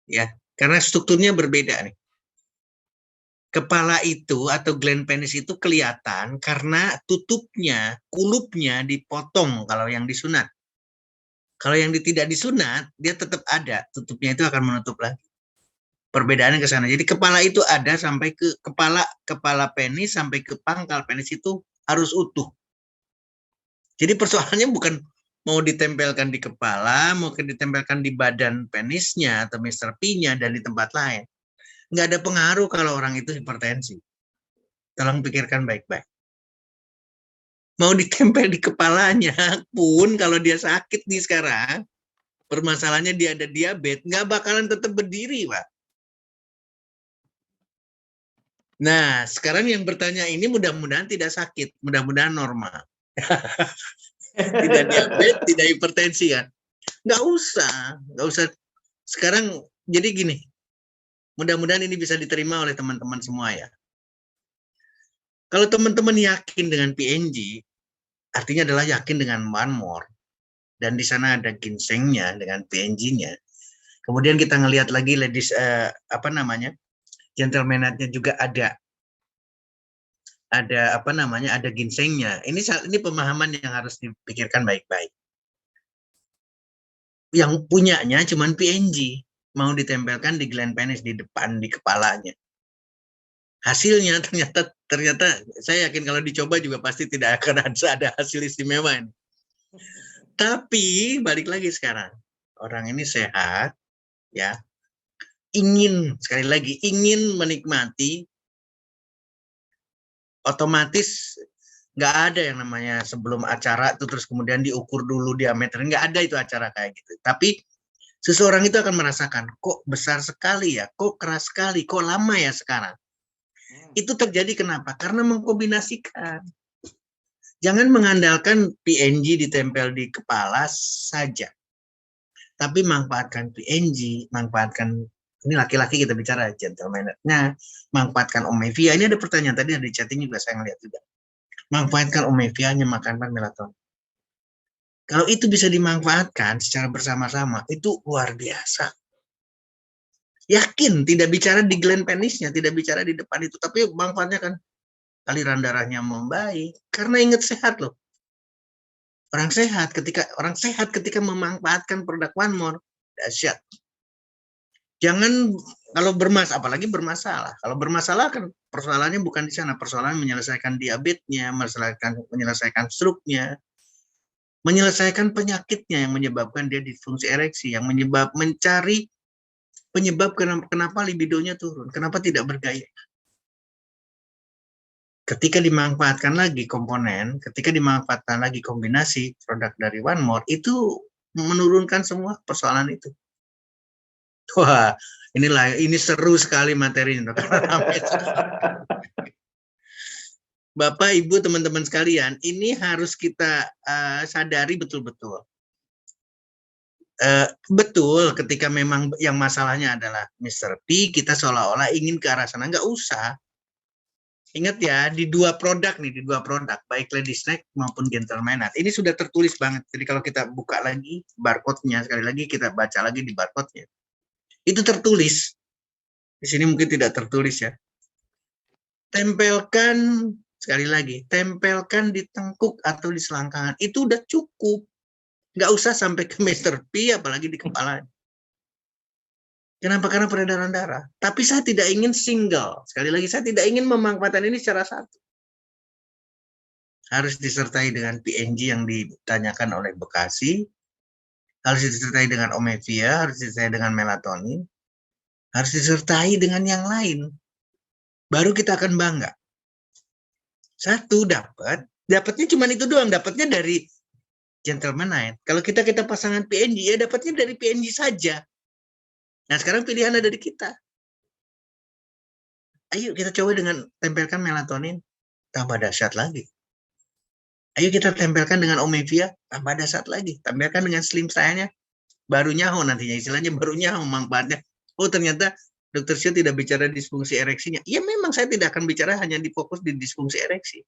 Ya, karena strukturnya berbeda nih. Kepala itu atau gland penis itu kelihatan karena tutupnya, kulupnya dipotong kalau yang disunat. Kalau yang tidak disunat, dia tetap ada. Tutupnya itu akan menutup lagi. Perbedaannya ke sana. Jadi kepala itu ada sampai ke kepala penis sampai ke pangkal penis itu harus utuh. Jadi persoalannya bukan mau ditempelkan di kepala, mau ditempelkan di badan penisnya atau Mr. P-nya dan di tempat lain. Nggak ada pengaruh kalau orang itu hipertensi. Tolong pikirkan baik-baik. Mau ditempel di kepalanya pun kalau dia sakit nih sekarang, permasalahannya dia ada diabetes, nggak bakalan tetap berdiri, Pak. Nah, sekarang yang bertanya ini mudah-mudahan tidak sakit, mudah-mudahan normal. Tidak diabetes, tidak hipertensi kan? Nggak usah. Sekarang jadi gini, mudah-mudahan ini bisa diterima oleh teman-teman semua ya. Kalau teman-teman yakin dengan PNG, artinya adalah yakin dengan one more. Dan di sana ada ginsengnya dengan PNG-nya. Kemudian kita ngelihat lagi ladies gentlemanatnya juga ada ada ginsengnya. Ini pemahaman yang harus dipikirkan baik-baik. Yang punyanya cuman PNG, mau ditempelkan di gland penis di depan di kepalanya. Hasilnya ternyata saya yakin kalau dicoba juga pasti tidak akan ada hasil istimewa ini. Tapi balik lagi sekarang, orang ini sehat, ya, sekali lagi ingin menikmati, otomatis nggak ada yang namanya sebelum acara itu terus kemudian diukur dulu diameter, nggak ada itu acara kayak gitu. Tapi seseorang itu akan merasakan, kok besar sekali ya, kok keras sekali, kok lama ya sekarang. Itu terjadi kenapa? Karena mengkombinasikan. Jangan mengandalkan PNG ditempel di kepala saja. Tapi manfaatkan PNG, manfaatkan, ini laki-laki kita bicara gentleman-nya, manfaatkan omevia. Ini ada pertanyaan tadi ada di chatting juga saya ngeliat juga. Manfaatkan omevia-nya, makan melatonin. Kalau itu bisa dimanfaatkan secara bersama-sama, itu luar biasa. Yakin, tidak bicara di gland penisnya, tidak bicara di depan itu, tapi manfaatnya kan aliran darahnya membaik. Karena ingat sehat loh. Orang sehat ketika memanfaatkan produk One More, dahsyat. Jangan kalau apalagi bermasalah. Kalau bermasalah kan persoalannya bukan di sana, persoalan menyelesaikan diabetesnya, menyelesaikan stroke-nya, menyelesaikan penyakitnya yang menyebabkan dia disfungsi ereksi, yang mencari penyebab kenapa libidonya turun, kenapa tidak bergaya. Ketika dimanfaatkan lagi komponen, ketika dimanfaatkan lagi kombinasi produk dari One More, itu menurunkan semua persoalan itu. Wah, ini seru sekali materinya. Bapak, Ibu, teman-teman sekalian, ini harus kita sadari betul-betul. Betul, ketika memang yang masalahnya adalah Mr. P, kita seolah-olah ingin ke arah sana. Nggak usah. Ingat ya, di dua produk, baik Lady Snack maupun Gentlemanat. Ini sudah tertulis banget. Jadi kalau kita buka lagi barcode-nya, sekali lagi kita baca lagi di barcode-nya. Itu tertulis. Di sini mungkin tidak tertulis ya. Tempelkan, sekali lagi, tempelkan di tengkuk atau di selangkangan. Itu udah cukup. Nggak usah sampai ke Mr. P, apalagi di kepala. Kenapa? Karena peredaran darah. Tapi saya tidak ingin single. Sekali lagi, saya tidak ingin memanfaatkan ini secara satu. Harus disertai dengan PNG yang ditanyakan oleh Bekasi, harus disertai dengan omevia, harus disertai dengan melatonin, harus disertai dengan yang lain. Baru kita akan bangga. Satu, dapatnya cuma itu doang, dapatnya dari Gentlemanite. Kalau kita pasangan PNG, ya dapatnya dari PNG saja. Nah, sekarang pilihan ada di kita. Ayo kita coba dengan tempelkan melatonin, tambah dahsyat lagi. Ayo kita tempelkan dengan omevia, tambah dahsyat lagi. Tempelkan dengan slim style-nya, baru nyaho nantinya, istilahnya baru nyaho manfaatnya. Oh, ternyata Dokter Sio tidak bicara disfungsi ereksinya. Ya memang saya tidak akan bicara hanya fokus di disfungsi ereksi.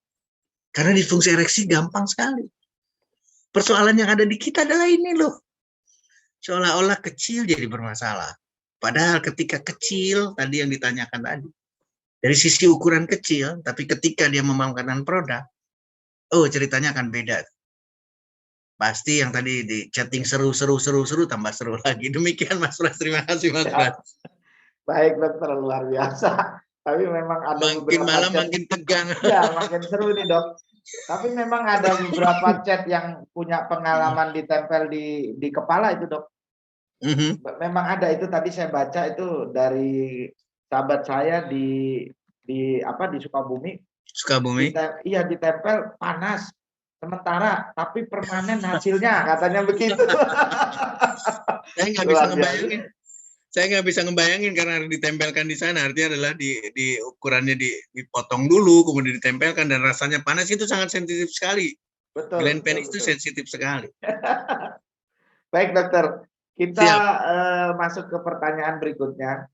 Karena disfungsi ereksi gampang sekali. Persoalan yang ada di kita adalah ini loh. Seolah-olah kecil jadi bermasalah. Padahal ketika kecil, tadi yang ditanyakan tadi, dari sisi ukuran kecil, tapi ketika dia memegang produk, oh ceritanya akan beda. Pasti yang tadi di chatting seru, tambah seru lagi. Demikian Mas Pras, terima kasih Mas Pras. Baik dokter, luar biasa. Tapi memang ada makin malam chat, makin tegang. Ya, makin seru nih dok. Tapi memang ada beberapa chat yang punya pengalaman ditempel di kepala itu dok. Memang ada, itu tadi saya baca itu dari sahabat saya di Sukabumi. Sukabumi. Iya, ditempel panas sementara tapi permanen hasilnya, katanya begitu. Saya nggak bisa ngebayangin. Saya nggak bisa ngebayangin karena ditempelkan di sana, artinya adalah di ukurannya dipotong dulu, kemudian ditempelkan, dan rasanya panas itu sangat sensitif sekali. Betul. Gland penis itu sensitif sekali. Baik dokter, kita masuk ke pertanyaan berikutnya.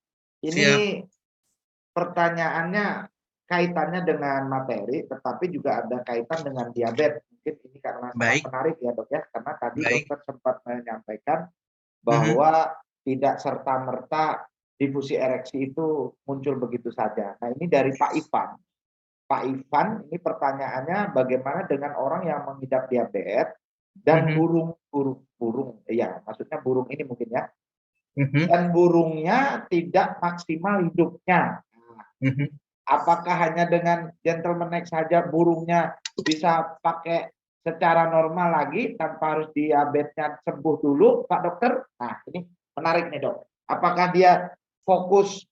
Ini pertanyaannya kaitannya dengan materi, tetapi juga ada kaitan dengan diabetes. Mungkin ini karena sangat menarik ya dok ya, karena tadi dokter sempat menyampaikan bahwa tidak serta-merta difusi ereksi itu muncul begitu saja. Nah ini dari Pak Ivan. Pak Ivan, ini pertanyaannya, bagaimana dengan orang yang mengidap diabetes dan burung, ya maksudnya burung ini mungkin ya, dan burungnya tidak maksimal hidupnya. Apakah hanya dengan gentleman neck saja burungnya bisa pakai secara normal lagi tanpa harus diabetesnya sembuh dulu, Pak Dokter? Nah, ini menarik nih dok. Apakah dia fokus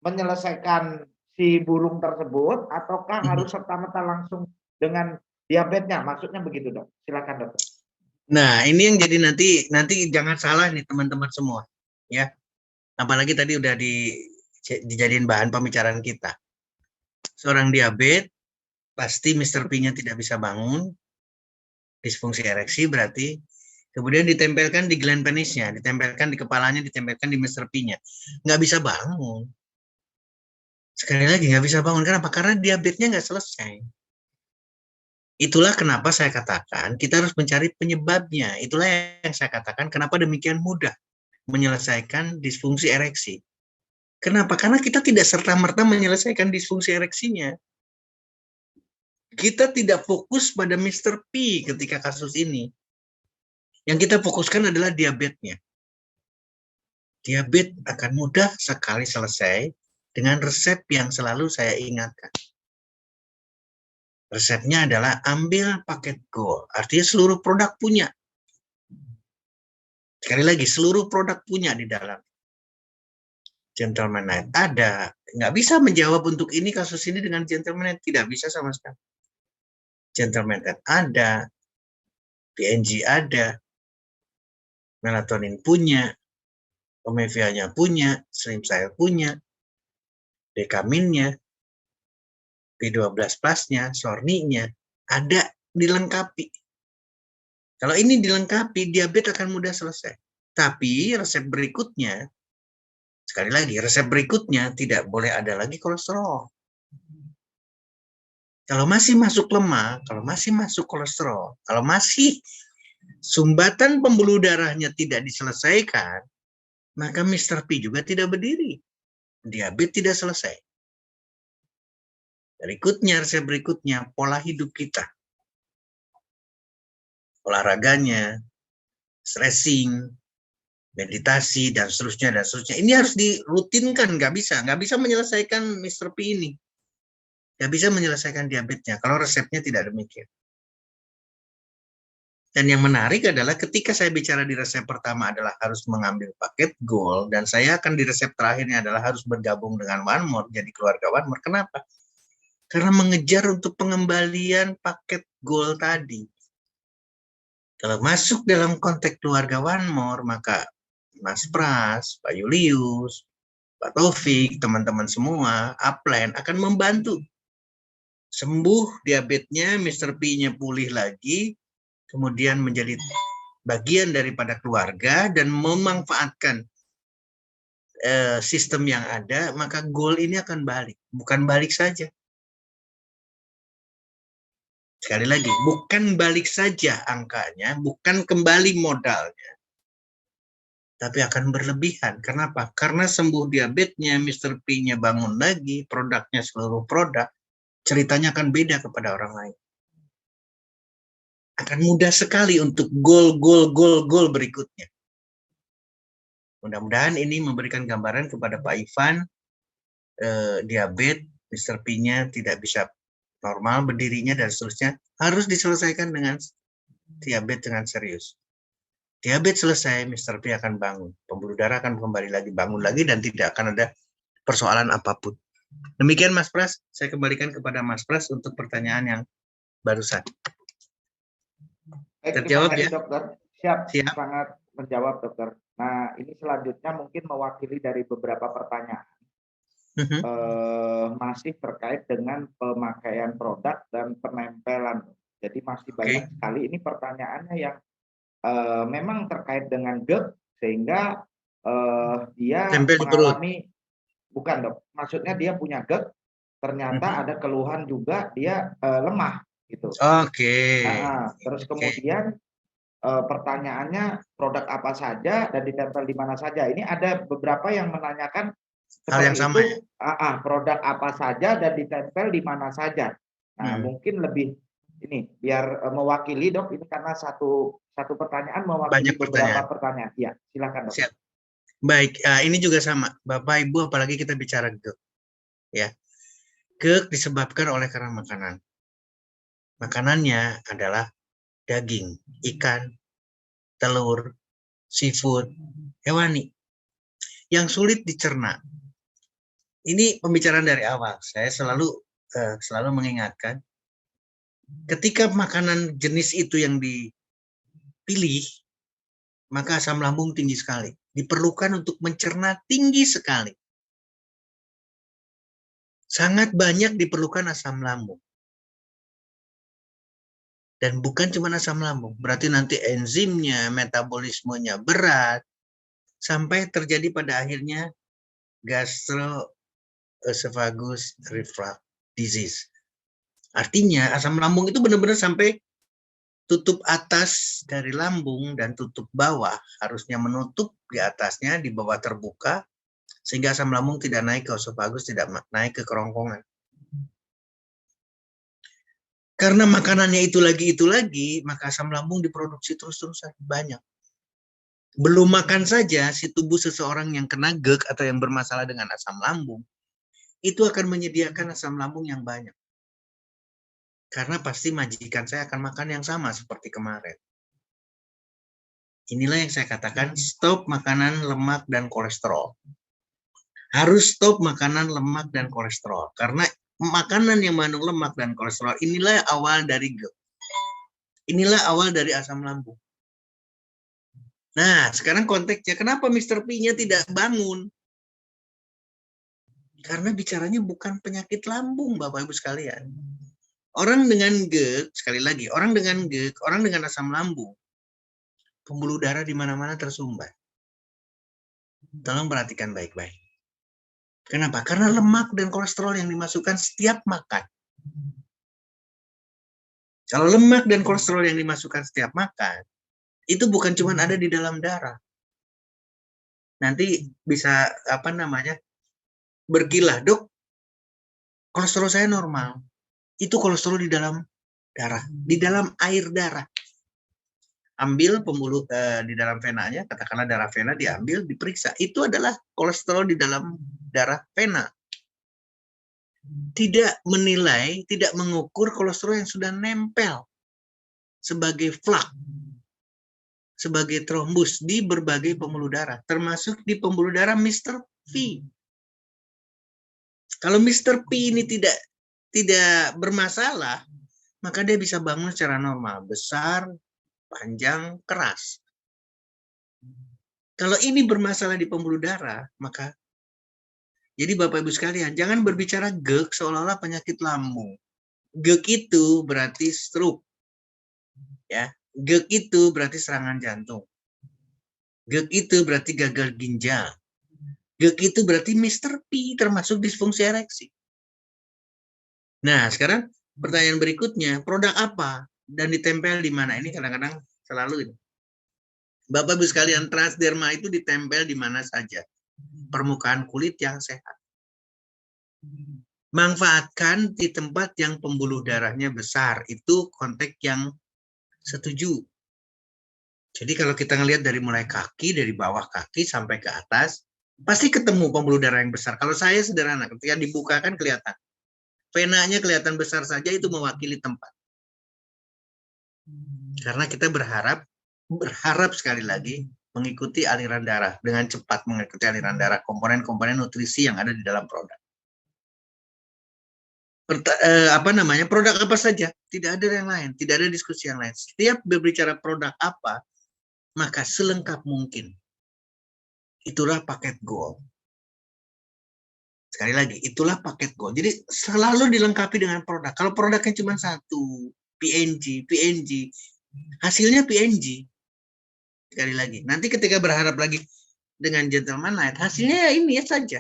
menyelesaikan si burung tersebut, ataukah harus serta-merta langsung dengan diabetesnya? Maksudnya begitu dok. Silakan dokter. Nah, ini yang jadi nanti jangan salah nih teman-teman semua, ya. Apalagi tadi udah dijadiin bahan pembicaraan kita. Seorang diabetes pasti Mr. P-nya tidak bisa bangun, disfungsi ereksi berarti, kemudian ditempelkan di gland penisnya, ditempelkan di kepalanya, ditempelkan di Mr. P-nya, nggak bisa bangun. Sekali lagi nggak bisa bangun, kenapa? Karena diabetesnya nggak selesai. Itulah kenapa saya katakan kita harus mencari penyebabnya. Itulah yang saya katakan kenapa demikian mudah menyelesaikan disfungsi ereksi. Kenapa? Karena kita tidak serta-merta menyelesaikan disfungsi ereksinya. Kita tidak fokus pada Mr. P ketika kasus ini. Yang kita fokuskan adalah diabetesnya. Diabetes akan mudah sekali selesai dengan resep yang selalu saya ingatkan. Resepnya adalah ambil paket Gold. Artinya seluruh produk punya. Sekali lagi, seluruh produk punya di dalam. Gentleman Night ada. Nggak bisa menjawab untuk ini, kasus ini dengan Gentleman Night. Tidak bisa sama sekali. Gentleman Night ada. PNG ada. Melatonin punya. Omevia-nya punya. Slim Cell punya. Dekaminnya. B12 Plus-nya. Sorni-nya. Ada, dilengkapi. Kalau ini dilengkapi, diabetes akan mudah selesai. Tapi resep berikutnya, sekali lagi, resep berikutnya tidak boleh ada lagi kolesterol. Kalau masih masuk lemak, kalau masih masuk kolesterol, kalau masih sumbatan pembuluh darahnya tidak diselesaikan, maka Mr. P juga tidak berdiri. Diabetes tidak selesai. Berikutnya, resep berikutnya, pola hidup kita. Olahraganya, stressing, meditasi, dan seterusnya, dan seterusnya. Ini harus dirutinkan, nggak bisa menyelesaikan Mr. P ini. Nggak bisa menyelesaikan diabetesnya, kalau resepnya tidak demikian. Dan yang menarik adalah ketika saya bicara di resep pertama adalah harus mengambil paket Gold, dan saya akan di resep terakhirnya adalah harus bergabung dengan One More, jadi keluarga One More. Kenapa? Karena mengejar untuk pengembalian paket Gold tadi. Kalau masuk dalam konteks keluarga One More, maka Mas Pras, Pak Julius, Pak Taufik, teman-teman semua, upline akan membantu. Sembuh diabetesnya, Mr. P-nya pulih lagi, kemudian menjadi bagian daripada keluarga dan memanfaatkan sistem yang ada, maka goal ini akan balik. Bukan balik saja. Sekali lagi, bukan balik saja angkanya, bukan kembali modalnya, tapi akan berlebihan. Kenapa? Karena sembuh diabetesnya, Mr. P-nya bangun lagi, produknya seluruh produk, ceritanya akan beda kepada orang lain. Akan mudah sekali untuk goal berikutnya. Mudah-mudahan ini memberikan gambaran kepada Pak Ivan, diabetes, Mr. P-nya tidak bisa normal berdirinya dan seterusnya, harus diselesaikan dengan diabetes dengan serius. Diabetes selesai, Mr. P akan bangun. Pembuluh darah akan kembali lagi, bangun lagi, dan tidak akan ada persoalan apapun. Demikian Mas Pras, saya kembalikan kepada Mas Pras untuk pertanyaan yang barusan. Baik, Terjawab ya? Dokter. Siap, Siap. sangat menjawab dokter. Nah, ini selanjutnya mungkin mewakili dari beberapa pertanyaan. Masih terkait dengan pemakaian produk dan penempelan. Jadi masih banyak sekali ini pertanyaannya yang memang terkait dengan GERD sehingga dia mengalami, bukan dok, maksudnya dia punya GERD, ternyata ada keluhan juga dia lemah gitu. Terus kemudian pertanyaannya produk apa saja dan ditempel di mana saja. Ini ada beberapa yang menanyakan hal yang sama itu, produk apa saja dan ditempel di mana saja. Nah, mungkin lebih ini biar mewakili dok, ini karena satu pertanyaan mewakili beberapa pertanyaan. Ya, silakan dok. Siap. Baik, ini juga sama, Bapak Ibu, apalagi kita bicara GERD, ya. GERD disebabkan oleh karena makanan. Makanannya adalah daging, ikan, telur, seafood, hewani, yang sulit dicerna. Ini pembicaraan dari awal. Saya selalu mengingatkan, ketika makanan jenis itu yang dipilih, maka asam lambung tinggi sekali. Diperlukan untuk mencerna tinggi sekali. Sangat banyak diperlukan asam lambung. Dan bukan cuma asam lambung, berarti nanti enzimnya, metabolismenya berat, sampai terjadi pada akhirnya gastroesophagus reflux disease. Artinya asam lambung itu benar-benar sampai tutup atas dari lambung dan tutup bawah, harusnya menutup di atasnya, di bawah terbuka, sehingga asam lambung tidak naik ke esophagus, tidak naik ke kerongkongan. Karena makanannya itu lagi, maka asam lambung diproduksi terus-terusan banyak. Belum makan saja, si tubuh seseorang yang kena GERD atau yang bermasalah dengan asam lambung, itu akan menyediakan asam lambung yang banyak. Karena pasti majikan saya akan makan yang sama seperti kemarin. Inilah yang saya katakan, stop makanan lemak dan kolesterol. Harus stop makanan lemak dan kolesterol. Karena makanan yang mengandung lemak dan kolesterol, inilah awal dari GERD. Inilah awal dari asam lambung. Nah, sekarang konteksnya, kenapa Mr. P-nya tidak bangun? Karena bicaranya bukan penyakit lambung, Bapak Ibu sekalian. Orang dengan GERD, sekali lagi, orang dengan GERD, orang dengan asam lambung, pembuluh darah di mana-mana tersumbat. Tolong perhatikan baik-baik. Kenapa? Karena lemak dan kolesterol yang dimasukkan setiap makan. Kalau lemak dan kolesterol yang dimasukkan setiap makan, itu bukan cuma ada di dalam darah. Nanti bisa, berkilah, dok, kolesterol saya normal. Itu kolesterol di dalam darah, di dalam air darah. Ambil pembuluh di dalam venanya, katakanlah darah vena diambil, diperiksa. Itu adalah kolesterol di dalam darah vena. Tidak menilai, tidak mengukur kolesterol yang sudah nempel sebagai flak, sebagai trombus di berbagai pembuluh darah, termasuk di pembuluh darah Mr. P. Kalau Mr. P ini tidak bermasalah, maka dia bisa bangun secara normal, besar, panjang, keras. Kalau ini bermasalah di pembuluh darah, maka jadi Bapak Ibu sekalian, jangan berbicara GERD seolah-olah penyakit lambung. GERD itu berarti stroke. Ya, GERD itu berarti serangan jantung. GERD itu berarti gagal ginjal. GERD itu berarti Mr. P, termasuk disfungsi ereksi. Nah, sekarang pertanyaan berikutnya, produk apa dan ditempel di mana? Ini kadang-kadang selalu ini. Bapak Ibu sekalian, transderma itu ditempel di mana saja. Permukaan kulit yang sehat. Manfaatkan di tempat yang pembuluh darahnya besar. Itu konteks yang setuju. Jadi kalau kita ngelihat dari mulai kaki, dari bawah kaki sampai ke atas, pasti ketemu pembuluh darah yang besar. Kalau saya sederhana, ketika dibuka kan kelihatan. Venanya kelihatan besar saja, itu mewakili tempat. Karena kita berharap sekali lagi mengikuti aliran darah, dengan cepat mengikuti aliran darah, komponen-komponen nutrisi yang ada di dalam produk. Produk apa saja, tidak ada yang lain, tidak ada diskusi yang lain. Setiap berbicara produk apa, maka selengkap mungkin. Itulah paket gold. Sekali lagi, itulah paket gold. Jadi selalu dilengkapi dengan produk. Kalau produknya cuma satu, PNG, hasilnya PNG. Sekali lagi, nanti ketika berharap lagi dengan Gentleman Night, hasilnya ya ini ya saja.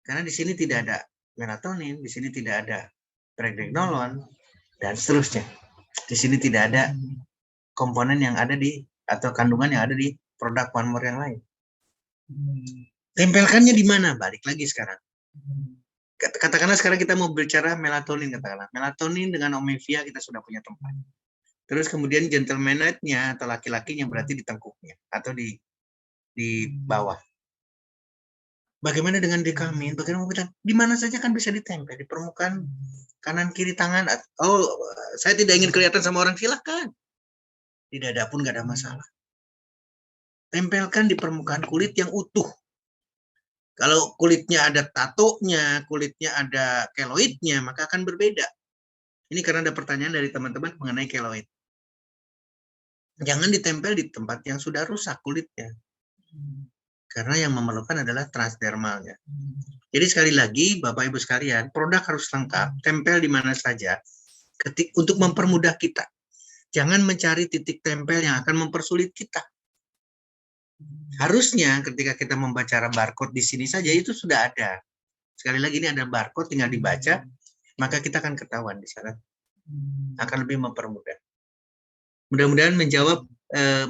Karena di sini tidak ada melatonin, di sini tidak ada pregnenolon, dan seterusnya. Di sini tidak ada komponen yang ada di, atau kandungan yang ada di produk One More yang lain. Tempelkannya di mana? Balik lagi sekarang. Katakanlah sekarang kita mau bicara melatonin, katakanlah. Melatonin dengan omevia kita sudah punya tempat. Terus kemudian Gentleman Night-nya atau laki-lakinya berarti di tengkuknya atau di bawah. Bagaimana dengan dekamin? Bagaimana di mana saja kan bisa ditempel, di permukaan kanan kiri tangan. Oh, saya tidak ingin kelihatan sama orang, silakan. Di dada pun nggak ada masalah. Tempelkan di permukaan kulit yang utuh. Kalau kulitnya ada tatonya, kulitnya ada keloidnya, maka akan berbeda. Ini karena ada pertanyaan dari teman-teman mengenai keloid. Jangan ditempel di tempat yang sudah rusak kulitnya. Karena yang memerlukan adalah transdermalnya. Jadi sekali lagi, Bapak Ibu sekalian, produk harus lengkap, tempel di mana saja, untuk mempermudah kita. Jangan mencari titik tempel yang akan mempersulit kita. Harusnya ketika kita membaca barcode di sini saja, itu sudah ada. Sekali lagi, ini ada barcode, tinggal dibaca, maka kita akan ketahuan di sana. Akan lebih mempermudah. Mudah-mudahan menjawab,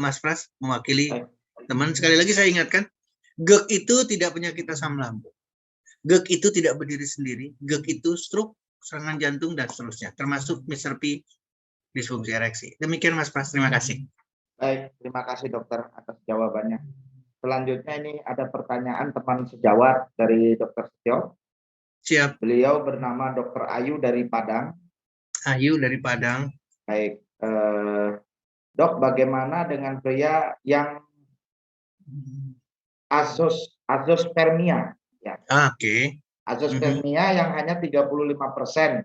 Mas Pras, mewakili teman. Sekali lagi saya ingatkan, GERD itu tidak penyakit asam lambung. GERD itu tidak berdiri sendiri. GERD itu stroke, serangan jantung, dan seterusnya. Termasuk Mr. P, disfungsi ereksi. Demikian Mas Pras, terima kasih. Baik, terima kasih dokter atas jawabannya. Selanjutnya ini ada pertanyaan teman sejawat dari Dr. Setio. Siap. Beliau bernama Dr. Ayu dari Padang. Ayu dari Padang. Baik, Dok, bagaimana dengan pria yang azospermia? Ya. Oke. Azospermia yang hanya 35%.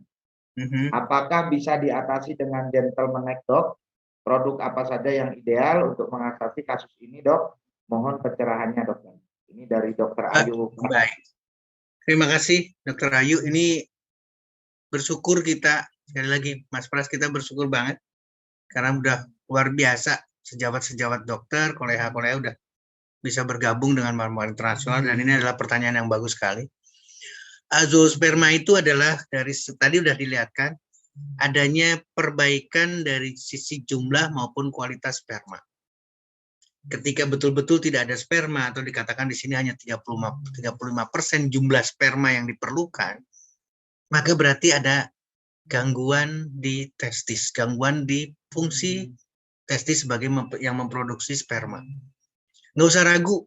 Apakah bisa diatasi dengan Gentleman Night, Dok? Produk apa saja yang ideal untuk mengatasi kasus ini, Dok? Mohon pencerahannya, Dok. Ini dari Dr. Ayu. Baik. Terima kasih, Dr. Ayu. Ini bersyukur kita, sekali lagi, Mas Pras, kita bersyukur banget. Karena udah luar biasa, sejawat-sejawat dokter, kolega-kolega udah bisa bergabung dengan Marmar Internasional, dan ini adalah pertanyaan yang bagus sekali. Azosperma itu adalah, dari tadi udah dilihatkan, adanya perbaikan dari sisi jumlah maupun kualitas sperma. Ketika betul-betul tidak ada sperma, atau dikatakan di sini hanya 35% jumlah sperma yang diperlukan, maka berarti ada gangguan di testis, gangguan di fungsi testis sebagai yang memproduksi sperma. Nggak usah ragu,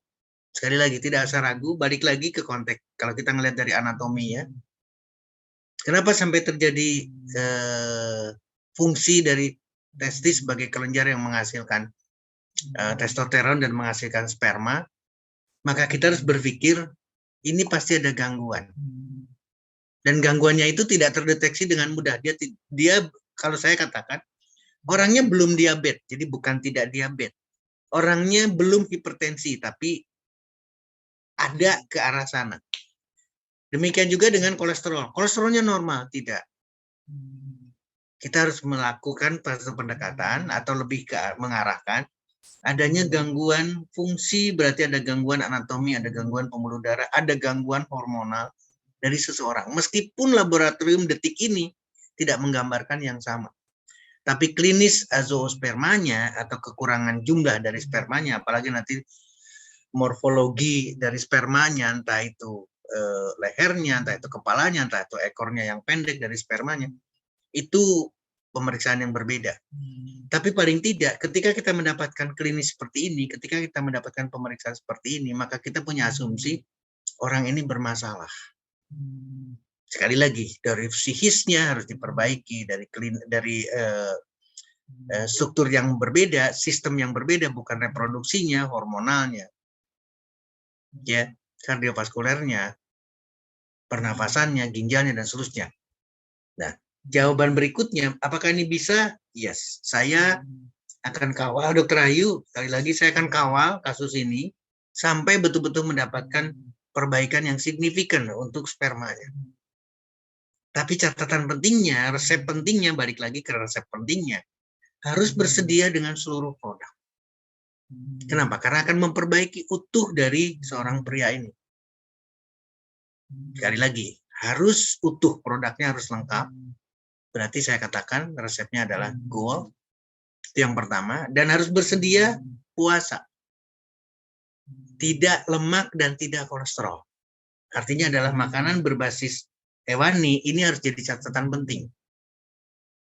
sekali lagi tidak usah ragu, balik lagi ke konteks. Kalau kita ngelihat dari anatomi ya, kenapa sampai terjadi fungsi dari testis sebagai kelenjar yang menghasilkan testosteron dan menghasilkan sperma, maka kita harus berpikir ini pasti ada gangguan. Dan gangguannya itu tidak terdeteksi dengan mudah. Dia kalau saya katakan, orangnya belum diabetes, jadi bukan tidak diabetes. Orangnya belum hipertensi, tapi ada ke arah sana. Demikian juga dengan kolesterol. Kolesterolnya normal, tidak. Kita harus melakukan pendekatan atau lebih mengarahkan Adanya gangguan fungsi berarti ada gangguan anatomi, ada gangguan pembuluh darah, ada gangguan hormonal dari seseorang. Meskipun laboratorium detik ini tidak menggambarkan yang sama. Tapi klinis azoospermanya atau kekurangan jumlah dari spermanya, apalagi nanti morfologi dari spermanya, entah itu lehernya, entah itu kepalanya, entah itu ekornya yang pendek dari spermanya, itu pemeriksaan yang berbeda. Tapi paling tidak, ketika kita mendapatkan klinis seperti ini, ketika kita mendapatkan pemeriksaan seperti ini, maka kita punya asumsi orang ini bermasalah. Sekali lagi, dari psikisnya harus diperbaiki, dari struktur yang berbeda, sistem yang berbeda, bukan reproduksinya, hormonalnya, ya, kardiovaskulernya, pernafasannya, ginjalnya, dan seterusnya. Nah, jawaban berikutnya, apakah ini bisa? Yes, saya akan kawal, Dr. Ayu. Sekali lagi, saya akan kawal kasus ini sampai betul-betul mendapatkan perbaikan yang signifikan untuk spermanya. Tapi catatan pentingnya, resep pentingnya, balik lagi ke resep pentingnya, harus bersedia dengan seluruh produk. Kenapa? Karena akan memperbaiki utuh dari seorang pria ini. Sekali lagi, harus utuh, produknya harus lengkap. Berarti saya katakan resepnya adalah goal, itu yang pertama. Dan harus bersedia puasa. Tidak lemak dan tidak kolesterol. Artinya adalah makanan berbasis hewani, ini harus jadi catatan penting.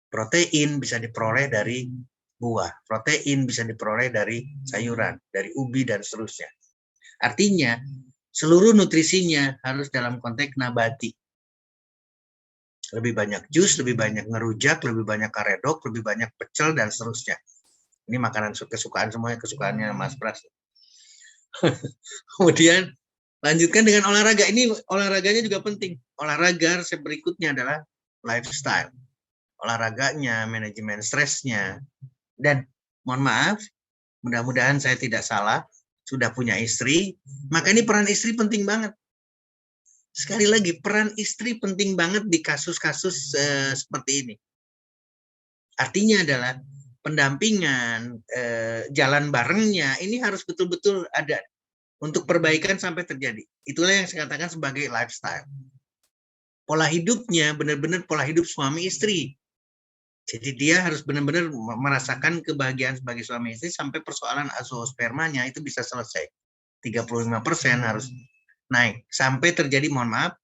Protein bisa diperoleh dari buah. Protein bisa diperoleh dari sayuran, dari ubi, dan seterusnya. Artinya, seluruh nutrisinya harus dalam konteks nabati. Lebih banyak jus, lebih banyak ngerujak, lebih banyak karedok, lebih banyak pecel, dan seterusnya. Ini makanan kesukaan semuanya, kesukaannya Mas Pras. Kemudian, lanjutkan dengan olahraga. Ini olahraganya juga penting. Olahraga resep berikutnya adalah lifestyle. Olahraganya, manajemen stresnya. Dan mohon maaf, mudah-mudahan saya tidak salah, sudah punya istri, maka ini peran istri penting banget. Sekali lagi, peran istri penting banget di kasus-kasus seperti ini. Artinya adalah pendampingan, jalan barengnya, ini harus betul-betul ada untuk perbaikan sampai terjadi. Itulah yang saya katakan sebagai lifestyle. Pola hidupnya benar-benar pola hidup suami istri. Jadi dia harus benar-benar merasakan kebahagiaan sebagai suami istri sampai persoalan azoospermanya itu bisa selesai. 35% harus naik sampai terjadi, mohon maaf,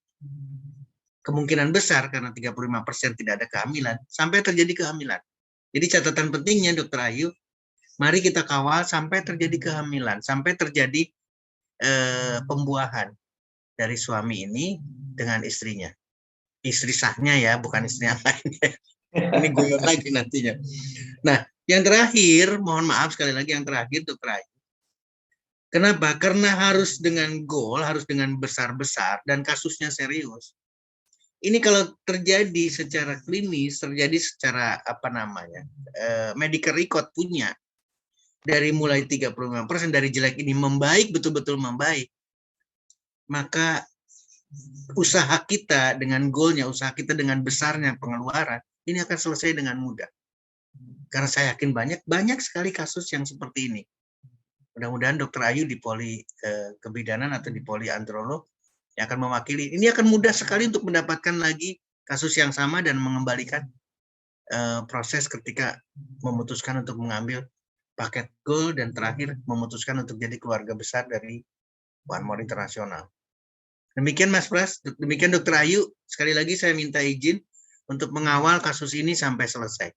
kemungkinan besar karena 35% tidak ada kehamilan sampai terjadi kehamilan. Jadi catatan pentingnya Dr. Ayu, mari kita kawal sampai terjadi kehamilan, sampai terjadi pembuahan dari suami ini dengan istrinya. Istri sahnya ya, bukan istri yang lain. Ini guyon lagi nantinya. Nah, yang terakhir, mohon maaf sekali lagi yang terakhir Dr. Ayu. Kenapa? Karena harus dengan goal, harus dengan besar-besar dan kasusnya serius. Ini kalau terjadi secara klinis, terjadi secara medical record punya dari mulai 35% dari jelek ini membaik, betul-betul membaik, maka usaha kita dengan goalnya, usaha kita dengan besarnya pengeluaran, ini akan selesai dengan mudah. Karena saya yakin banyak sekali kasus yang seperti ini. Mudah-mudahan Dr. Ayu di poli kebidanan atau di poli androlog yang akan mewakili, ini akan mudah sekali untuk mendapatkan lagi kasus yang sama dan mengembalikan proses ketika memutuskan untuk mengambil paket goal dan terakhir memutuskan untuk jadi keluarga besar dari One More Internasional. Demikian Mas Pras, demikian Dr. Ayu. Sekali lagi saya minta izin untuk mengawal kasus ini sampai selesai.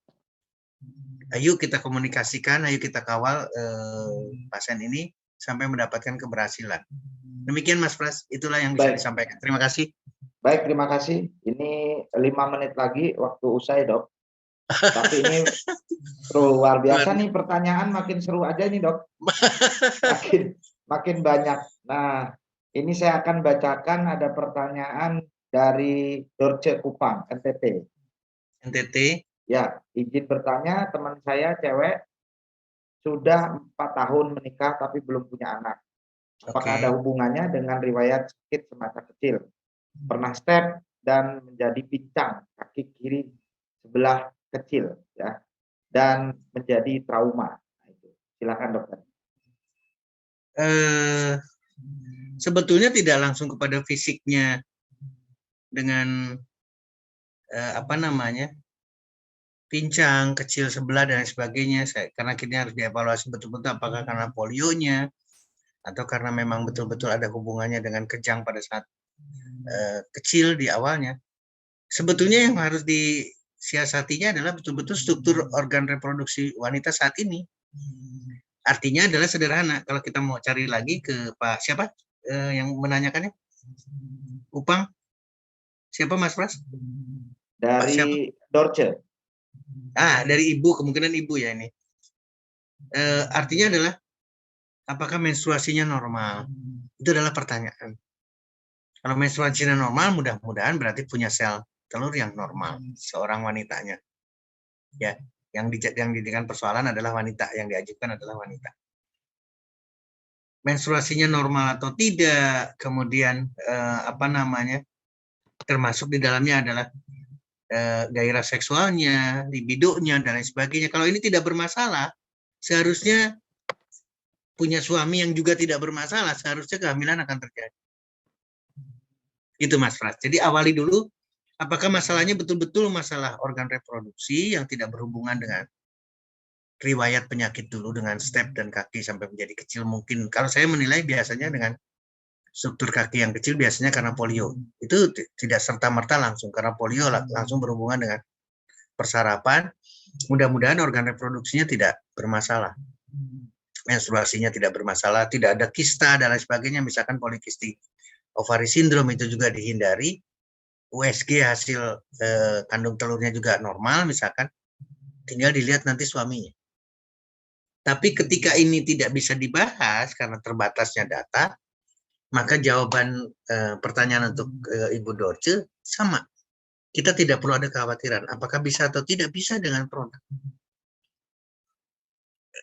Ayo kita komunikasikan, ayo kita kawal pasien ini sampai mendapatkan keberhasilan. Demikian Mas Pras, itulah yang bisa disampaikan. Terima kasih. Baik, terima kasih. Ini 5 menit lagi waktu usai, Dok. Tapi ini luar biasa nih, pertanyaan makin seru aja nih, Dok. Makin banyak. Nah, ini saya akan bacakan ada pertanyaan dari Dorce Kupang, NTT. NTT. Ya, izin bertanya, teman saya cewek sudah 4 tahun menikah tapi belum punya anak. Apakah ada hubungannya dengan riwayat sakit semasa kecil? Pernah step dan menjadi pincang kaki kiri sebelah kecil, ya, dan menjadi trauma. Silakan Silakan dokter. Sebetulnya tidak langsung kepada fisiknya dengan apa namanya, pincang, kecil sebelah dan sebagainya. Karena kita harus dievaluasi betul-betul apakah karena polionya atau karena memang betul-betul ada hubungannya dengan kejang pada saat kecil di awalnya. Sebetulnya yang harus disiasatinya adalah betul-betul struktur organ reproduksi wanita saat ini. Artinya adalah sederhana. Kalau kita mau cari lagi ke Pak siapa yang menanyakannya? Upang? Siapa Mas Pras? Dari Dorce. Dari ibu, kemungkinan ibu ya ini. Artinya adalah apakah menstruasinya normal? Itu adalah pertanyaan. Kalau menstruasinya normal, mudah-mudahan berarti punya sel telur yang normal seorang wanitanya. Ya, yang dijadikan persoalan adalah wanita, yang diajukan adalah wanita. Menstruasinya normal atau tidak, kemudian apa namanya, termasuk di dalamnya adalah gairah seksualnya, libidonya dan lain sebagainya. Kalau ini tidak bermasalah, seharusnya punya suami yang juga tidak bermasalah, seharusnya kehamilan akan terjadi. Gitu Mas Pras. Jadi awali dulu, apakah masalahnya betul-betul masalah organ reproduksi yang tidak berhubungan dengan riwayat penyakit dulu dengan step dan kaki sampai menjadi kecil mungkin. Kalau saya menilai biasanya dengan struktur kaki yang kecil biasanya karena polio. Itu tidak serta-merta langsung karena polio langsung berhubungan dengan persarapan. Mudah-mudahan organ reproduksinya tidak bermasalah. Menstruasinya tidak bermasalah, tidak ada kista dan lain sebagainya, misalkan polikistik ovary syndrome itu juga dihindari. USG hasil kandung telurnya juga normal misalkan. Tinggal dilihat nanti suaminya. Tapi ketika ini tidak bisa dibahas karena terbatasnya data, maka jawaban pertanyaan untuk Ibu Dorce sama. Kita tidak perlu ada kekhawatiran. Apakah bisa atau tidak bisa dengan produk.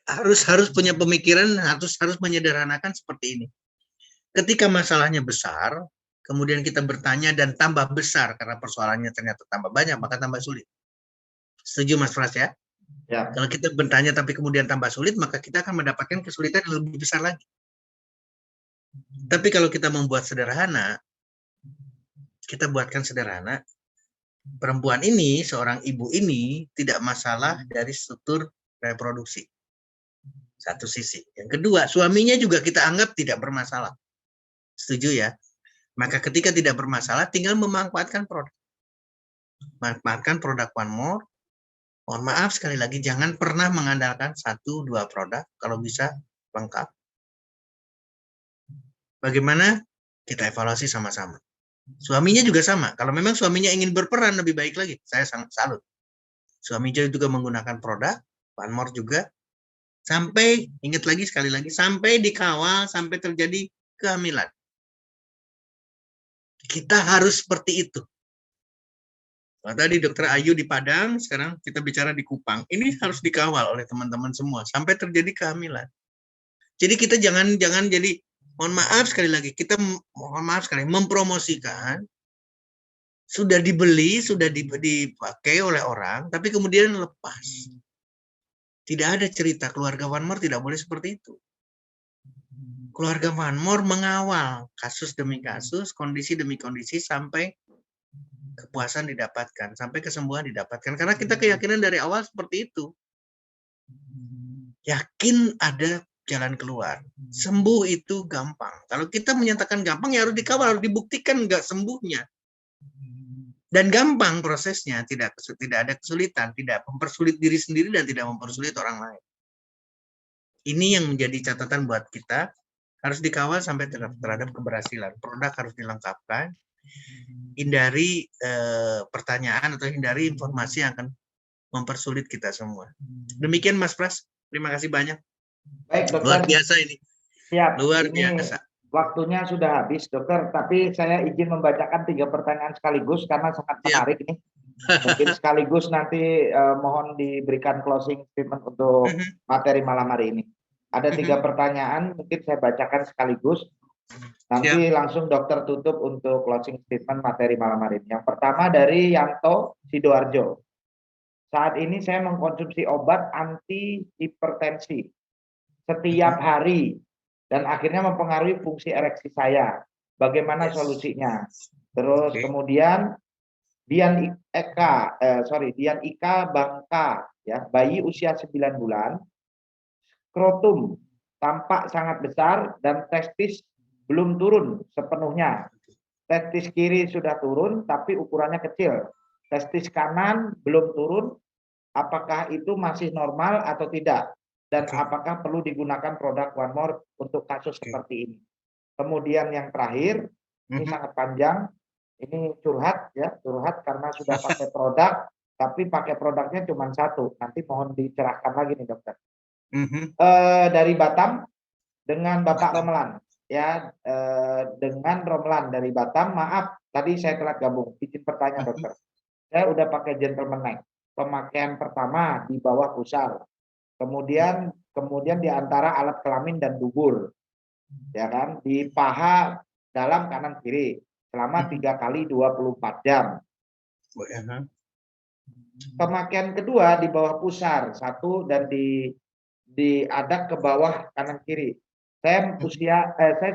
Harus punya pemikiran, harus menyederhanakan seperti ini. Ketika masalahnya besar, kemudian kita bertanya dan tambah besar karena persoalannya ternyata tambah banyak, maka tambah sulit. Setuju Mas Pras ya? Ya. Kalau kita bertanya tapi kemudian tambah sulit, maka kita akan mendapatkan kesulitan yang lebih besar lagi. Tapi kalau kita membuat sederhana, kita buatkan sederhana, perempuan ini, seorang ibu ini tidak masalah dari struktur reproduksi. Satu sisi. Yang kedua, suaminya juga kita anggap tidak bermasalah. Setuju ya? Maka ketika tidak bermasalah, tinggal memanfaatkan produk. Manfaatkan produk One More. Mohon maaf sekali lagi, jangan pernah mengandalkan 1-2 produk, kalau bisa lengkap. Bagaimana? Kita evaluasi sama-sama. Suaminya juga sama. Kalau memang suaminya ingin berperan lebih baik lagi, saya sangat salut. Suaminya juga menggunakan produk, One More juga. Sampai, ingat lagi sekali lagi, sampai dikawal, sampai terjadi kehamilan. Kita harus seperti itu. Nah, tadi Dokter Ayu di Padang, sekarang kita bicara di Kupang. Ini harus dikawal oleh teman-teman semua sampai terjadi kehamilan. Jadi kita jangan jadi, mohon maaf sekali lagi, kita mohon maaf sekali mempromosikan, sudah dibeli, sudah dipakai oleh orang, tapi kemudian lepas. Tidak ada cerita keluarga One More tidak boleh seperti itu. Keluarga One More mengawal kasus demi kasus, kondisi demi kondisi sampai kepuasan didapatkan, sampai kesembuhan didapatkan. Karena kita keyakinan dari awal seperti itu. Yakin ada jalan keluar. Sembuh itu gampang. Kalau kita menyatakan gampang, ya harus dikawal, harus dibuktikan nggak sembuhnya. Dan gampang prosesnya, tidak ada kesulitan, tidak mempersulit diri sendiri dan tidak mempersulit orang lain. Ini yang menjadi catatan buat kita, harus dikawal sampai terhadap keberhasilan. Produk harus dilengkapkan. Hindari pertanyaan atau hindari informasi yang akan mempersulit kita semua. Demikian Mas Pras, terima kasih banyak. Baik dokter. Luar biasa ini. Siap. Luar ini biasa. Waktunya sudah habis dokter, tapi saya izin membacakan 3 pertanyaan sekaligus karena sangat menarik nih. Mungkin sekaligus nanti mohon diberikan closing statement untuk materi malam hari ini. Ada 3 pertanyaan, mungkin saya bacakan sekaligus. Nanti langsung dokter tutup untuk closing statement materi malam hari ini. Yang pertama dari Yanto Sidoarjo. Saat ini saya mengkonsumsi obat anti hipertensi. setiap hari dan akhirnya mempengaruhi fungsi ereksi saya. Bagaimana solusinya? Terus kemudian Dian Ika Bangka, ya, bayi usia 9 bulan, skrotum tampak sangat besar dan testis belum turun sepenuhnya. Testis kiri sudah turun tapi ukurannya kecil. Testis kanan belum turun. Apakah itu masih normal atau tidak? Dan apakah perlu digunakan produk One More untuk kasus seperti ini? Kemudian yang terakhir, ini sangat panjang. Ini curhat ya, curhat karena sudah pakai produk, tapi pakai produknya cuma satu. Nanti mohon dicerahkan lagi nih dokter. Dari Batam dengan Bapak Romelan, ya, dengan Romelan dari Batam. Maaf, tadi saya telat gabung. Izin bertanya dokter. Saya udah pakai Gentleman Night. Pemakaian pertama di bawah pusar, kemudian di antara alat kelamin dan dubur, ya kan, di paha dalam kanan kiri selama 3 kali 24 jam. Pemakaian kedua di bawah pusar satu dan di adak ke bawah kanan kiri. Saya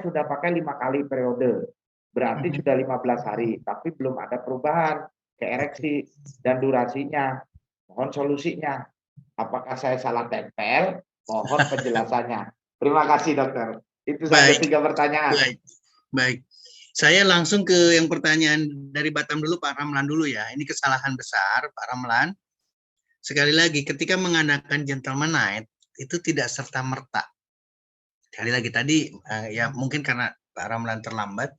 sudah pakai 5 kali periode, berarti sudah 15 hari, tapi belum ada perubahan ke ereksi dan durasinya. Mohon solusinya. Apakah saya salah tempel? Mohon penjelasannya. Terima kasih dokter. Itu saja 3 pertanyaan. Baik. Saya langsung ke yang pertanyaan dari Batam dulu, Pak Ramlan dulu ya. Ini kesalahan besar, Pak Ramlan. Sekali lagi, ketika mengadakan Gentleman Night, itu tidak serta-merta. Sekali lagi tadi, ya mungkin karena Pak Ramlan terlambat.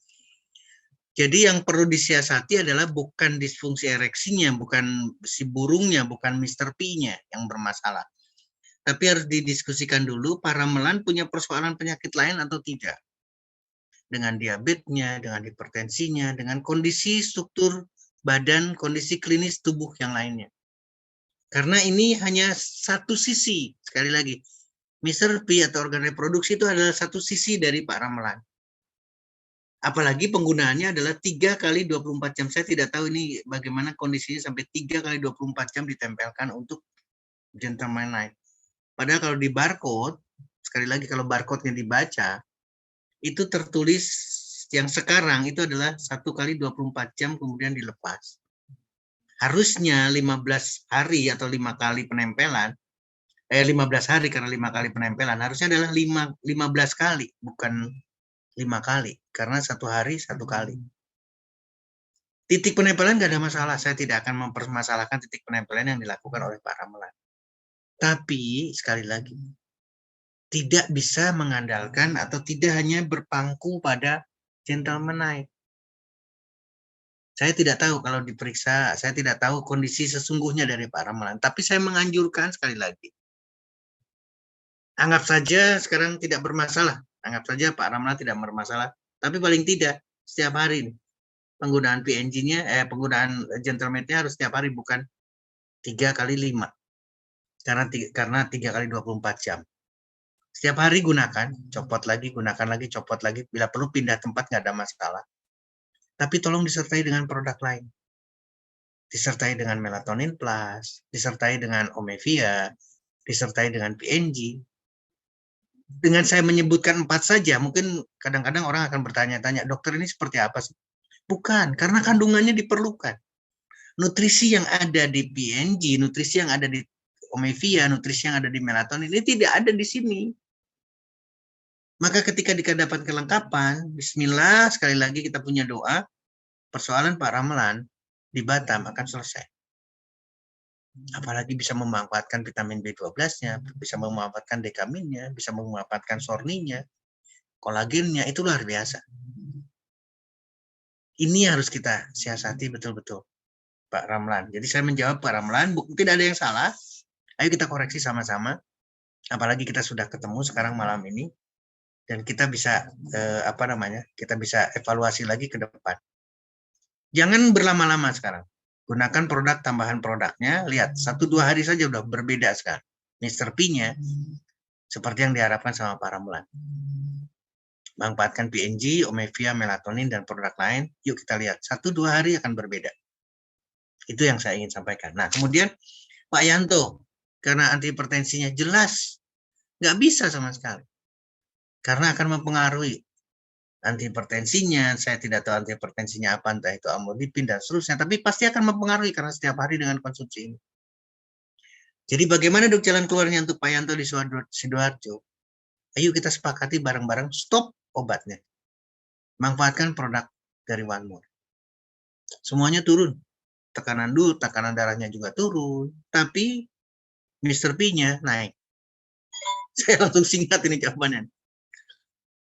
Jadi yang perlu disiasati adalah bukan disfungsi ereksinya, bukan si burungnya, bukan Mr. P-nya yang bermasalah. Tapi harus didiskusikan dulu, Pak Ramlan punya persoalan penyakit lain atau tidak. Dengan diabetesnya, dengan hipertensinya, dengan kondisi struktur badan, kondisi klinis tubuh yang lainnya. Karena ini hanya satu sisi, sekali lagi, Mr. P atau organ reproduksi itu adalah satu sisi dari Pak Ramlan. Apalagi penggunaannya adalah 3 kali 24 jam. Saya tidak tahu ini bagaimana kondisinya sampai 3 kali 24 jam ditempelkan untuk Gentleman Night. Padahal kalau di barcode, sekali lagi kalau barcode-nya dibaca, itu tertulis yang sekarang itu adalah 1 kali 24 jam kemudian dilepas. Harusnya 15 hari atau 5 kali penempelan, 15 hari karena 5 kali penempelan, harusnya adalah 15 kali, bukan 5 kali, karena 1 hari 1 kali. Titik penempelan nggak ada masalah, saya tidak akan mempermasalahkan titik penempelan yang dilakukan oleh Pak Ramlan. Tapi, sekali lagi, tidak bisa mengandalkan atau tidak hanya berpangku pada Gentleman Night. Saya tidak tahu kalau diperiksa, saya tidak tahu kondisi sesungguhnya dari Pak Ramlan. Tapi saya menganjurkan sekali lagi. Anggap saja sekarang tidak bermasalah. Anggap saja Pak Ramlan tidak bermasalah. Tapi paling tidak setiap hari nih, penggunaan PNG-nya, penggunaan Gentleman-nya harus setiap hari, bukan 3 kali 5. Karena 3 kali 24 jam. Setiap hari gunakan, copot lagi, gunakan lagi, copot lagi. Bila perlu pindah tempat nggak ada masalah. Tapi tolong disertai dengan produk lain. Disertai dengan melatonin plus, disertai dengan Omevia, disertai dengan PNG. Dengan saya menyebutkan 4 saja, mungkin kadang-kadang orang akan bertanya-tanya, dokter ini seperti apa sih? Bukan, karena kandungannya diperlukan. Nutrisi yang ada di PNG, nutrisi yang ada di Omevia, nutrisi yang ada di melatonin, ini tidak ada di sini. Maka ketika dapat kelengkapan, bismillah, sekali lagi kita punya doa, persoalan Pak Ramlan di Batam akan selesai. Apalagi bisa memanfaatkan vitamin B12-nya, bisa memanfaatkan dekaminnya, bisa memanfaatkan sorninya, kolagennya, itu luar biasa. Ini harus kita siasati betul-betul, Pak Ramlan. Jadi saya menjawab Pak Ramlan, tidak ada yang salah. Ayo kita koreksi sama-sama. Apalagi kita sudah ketemu sekarang malam ini, dan kita bisa kita bisa evaluasi lagi ke depan. Jangan berlama-lama sekarang. Gunakan produk tambahan produknya, lihat 1-2 hari saja udah berbeda sekarang. Mr. P-nya seperti yang diharapkan sama Pak Ramlan. Manfaatkan PNG, Omevia, melatonin, dan produk lain. Yuk kita lihat, 1-2 hari akan berbeda. Itu yang saya ingin sampaikan. Nah, kemudian Pak Yanto, karena antihipertensinya jelas, Nggak bisa sama sekali. Karena akan mempengaruhi antihipertensinya, saya tidak tahu antihipertensinya apa, entah itu amlodipin dan seterusnya, tapi pasti akan mempengaruhi karena setiap hari dengan konsumsi ini. Jadi bagaimana dok jalan keluarnya untuk Pak Yanto di Sidoarjo? Ayo kita sepakati bareng-bareng, stop obatnya. Manfaatkan produk dari One More. Semuanya turun. Tekanan darahnya juga turun, tapi Mr. P-nya naik. Saya langsung singkat ini jawabannya.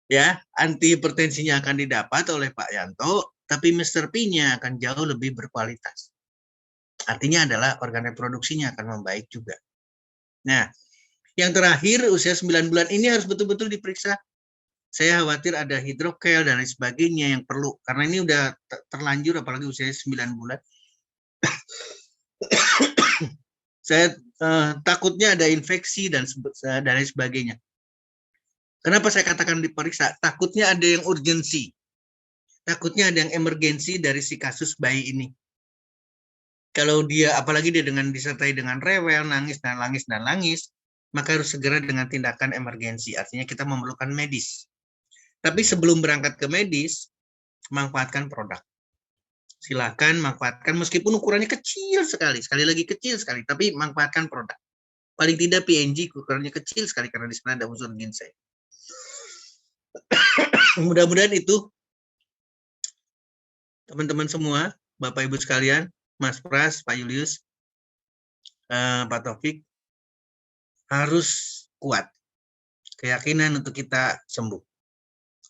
Ya, antihipertensinya akan didapat oleh Pak Yanto, tapi Mr. P-nya akan jauh lebih berkualitas. Artinya adalah organ reproduksinya akan membaik juga. Nah, yang terakhir usia 9 bulan ini harus betul-betul diperiksa. Saya khawatir ada hidrokel dan lain sebagainya yang perlu, karena ini udah terlanjur apalagi usia 9 bulan. Saya takutnya ada infeksi dan lain sebagainya. Kenapa saya katakan diperiksa? Takutnya ada yang urgensi. Takutnya ada yang emergensi dari si kasus bayi ini. Kalau dia, apalagi dia disertai dengan rewel, nangis, maka harus segera dengan tindakan emergensi. Artinya kita memerlukan medis. Tapi sebelum berangkat ke medis, manfaatkan produk. Silakan manfaatkan, meskipun ukurannya kecil sekali lagi kecil sekali, tapi manfaatkan produk. Paling tidak PNG ukurannya kecil sekali, karena di sana ada unsur ginseng. Mudah-mudahan itu teman-teman semua, Bapak Ibu sekalian, Mas Pras, Pak Julius, Pak Taufik, harus kuat keyakinan untuk kita sembuh.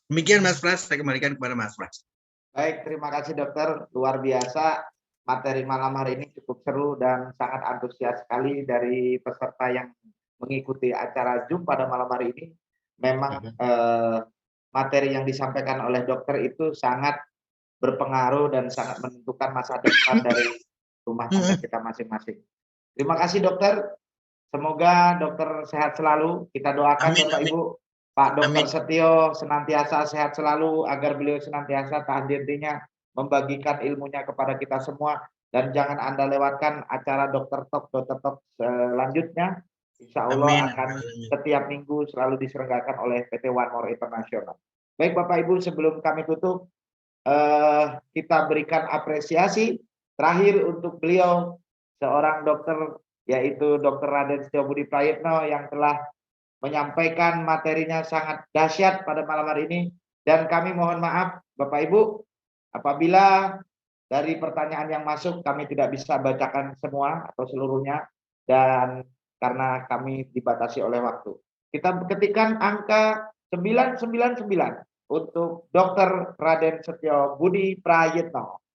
Demikian Mas Pras, saya kembalikan kepada Mas Pras. Baik, terima kasih dokter, luar biasa. Materi malam hari ini cukup seru dan sangat antusias sekali dari peserta yang mengikuti acara Zoom pada malam hari ini. Memang materi yang disampaikan oleh dokter itu sangat berpengaruh dan sangat menentukan masa depan dari rumah tangga kita masing-masing. Terima kasih dokter. Semoga dokter sehat selalu. Kita doakan Bapak Ibu, Pak Dokter Setio senantiasa sehat selalu agar beliau senantiasa tak henti-hentinya membagikan ilmunya kepada kita semua. Dan jangan Anda lewatkan acara Dokter Talk selanjutnya. Insya Allah akan setiap minggu selalu diselenggarakan oleh PT One More International. Baik Bapak Ibu, sebelum kami tutup, kita berikan apresiasi terakhir untuk beliau, seorang dokter, yaitu Dr. Raden Setio Budi Prayitno yang telah menyampaikan materinya sangat dahsyat pada malam hari ini. Dan kami mohon maaf Bapak Ibu, apabila dari pertanyaan yang masuk kami tidak bisa bacakan semua atau seluruhnya, dan karena kami dibatasi oleh waktu. Kita ketikkan angka 999 untuk Dr. Raden Setio Budi Prayitno.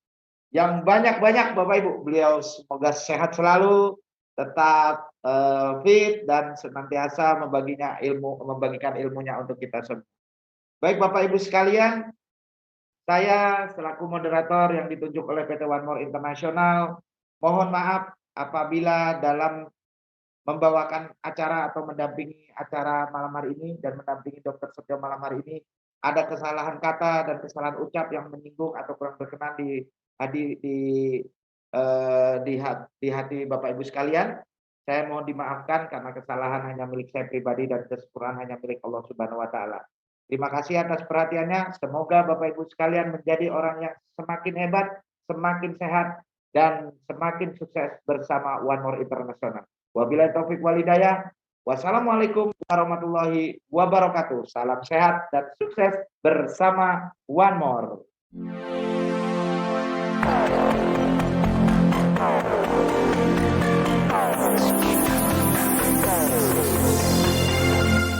Yang banyak-banyak Bapak Ibu, beliau semoga sehat selalu, tetap fit dan senantiasa membagikan ilmunya untuk kita semua. Baik Bapak Ibu sekalian, saya selaku moderator yang ditunjuk oleh PT One More International, mohon maaf apabila dalam membawakan acara atau mendampingi acara malam hari ini dan mendampingi Dr. Setio malam hari ini ada kesalahan kata dan kesalahan ucap yang menyinggung atau kurang berkenan di hati Bapak Ibu sekalian. Saya mohon dimaafkan karena kesalahan hanya milik saya pribadi dan kesempurnaan hanya milik Allah Subhanahu wa taala. Terima kasih atas perhatiannya. Semoga Bapak Ibu sekalian menjadi orang yang semakin hebat, semakin sehat, dan semakin sukses bersama One More International. Wabillahi taufik wal hidayah. Wassalamualaikum warahmatullahi wabarakatuh. Salam sehat dan sukses bersama One More.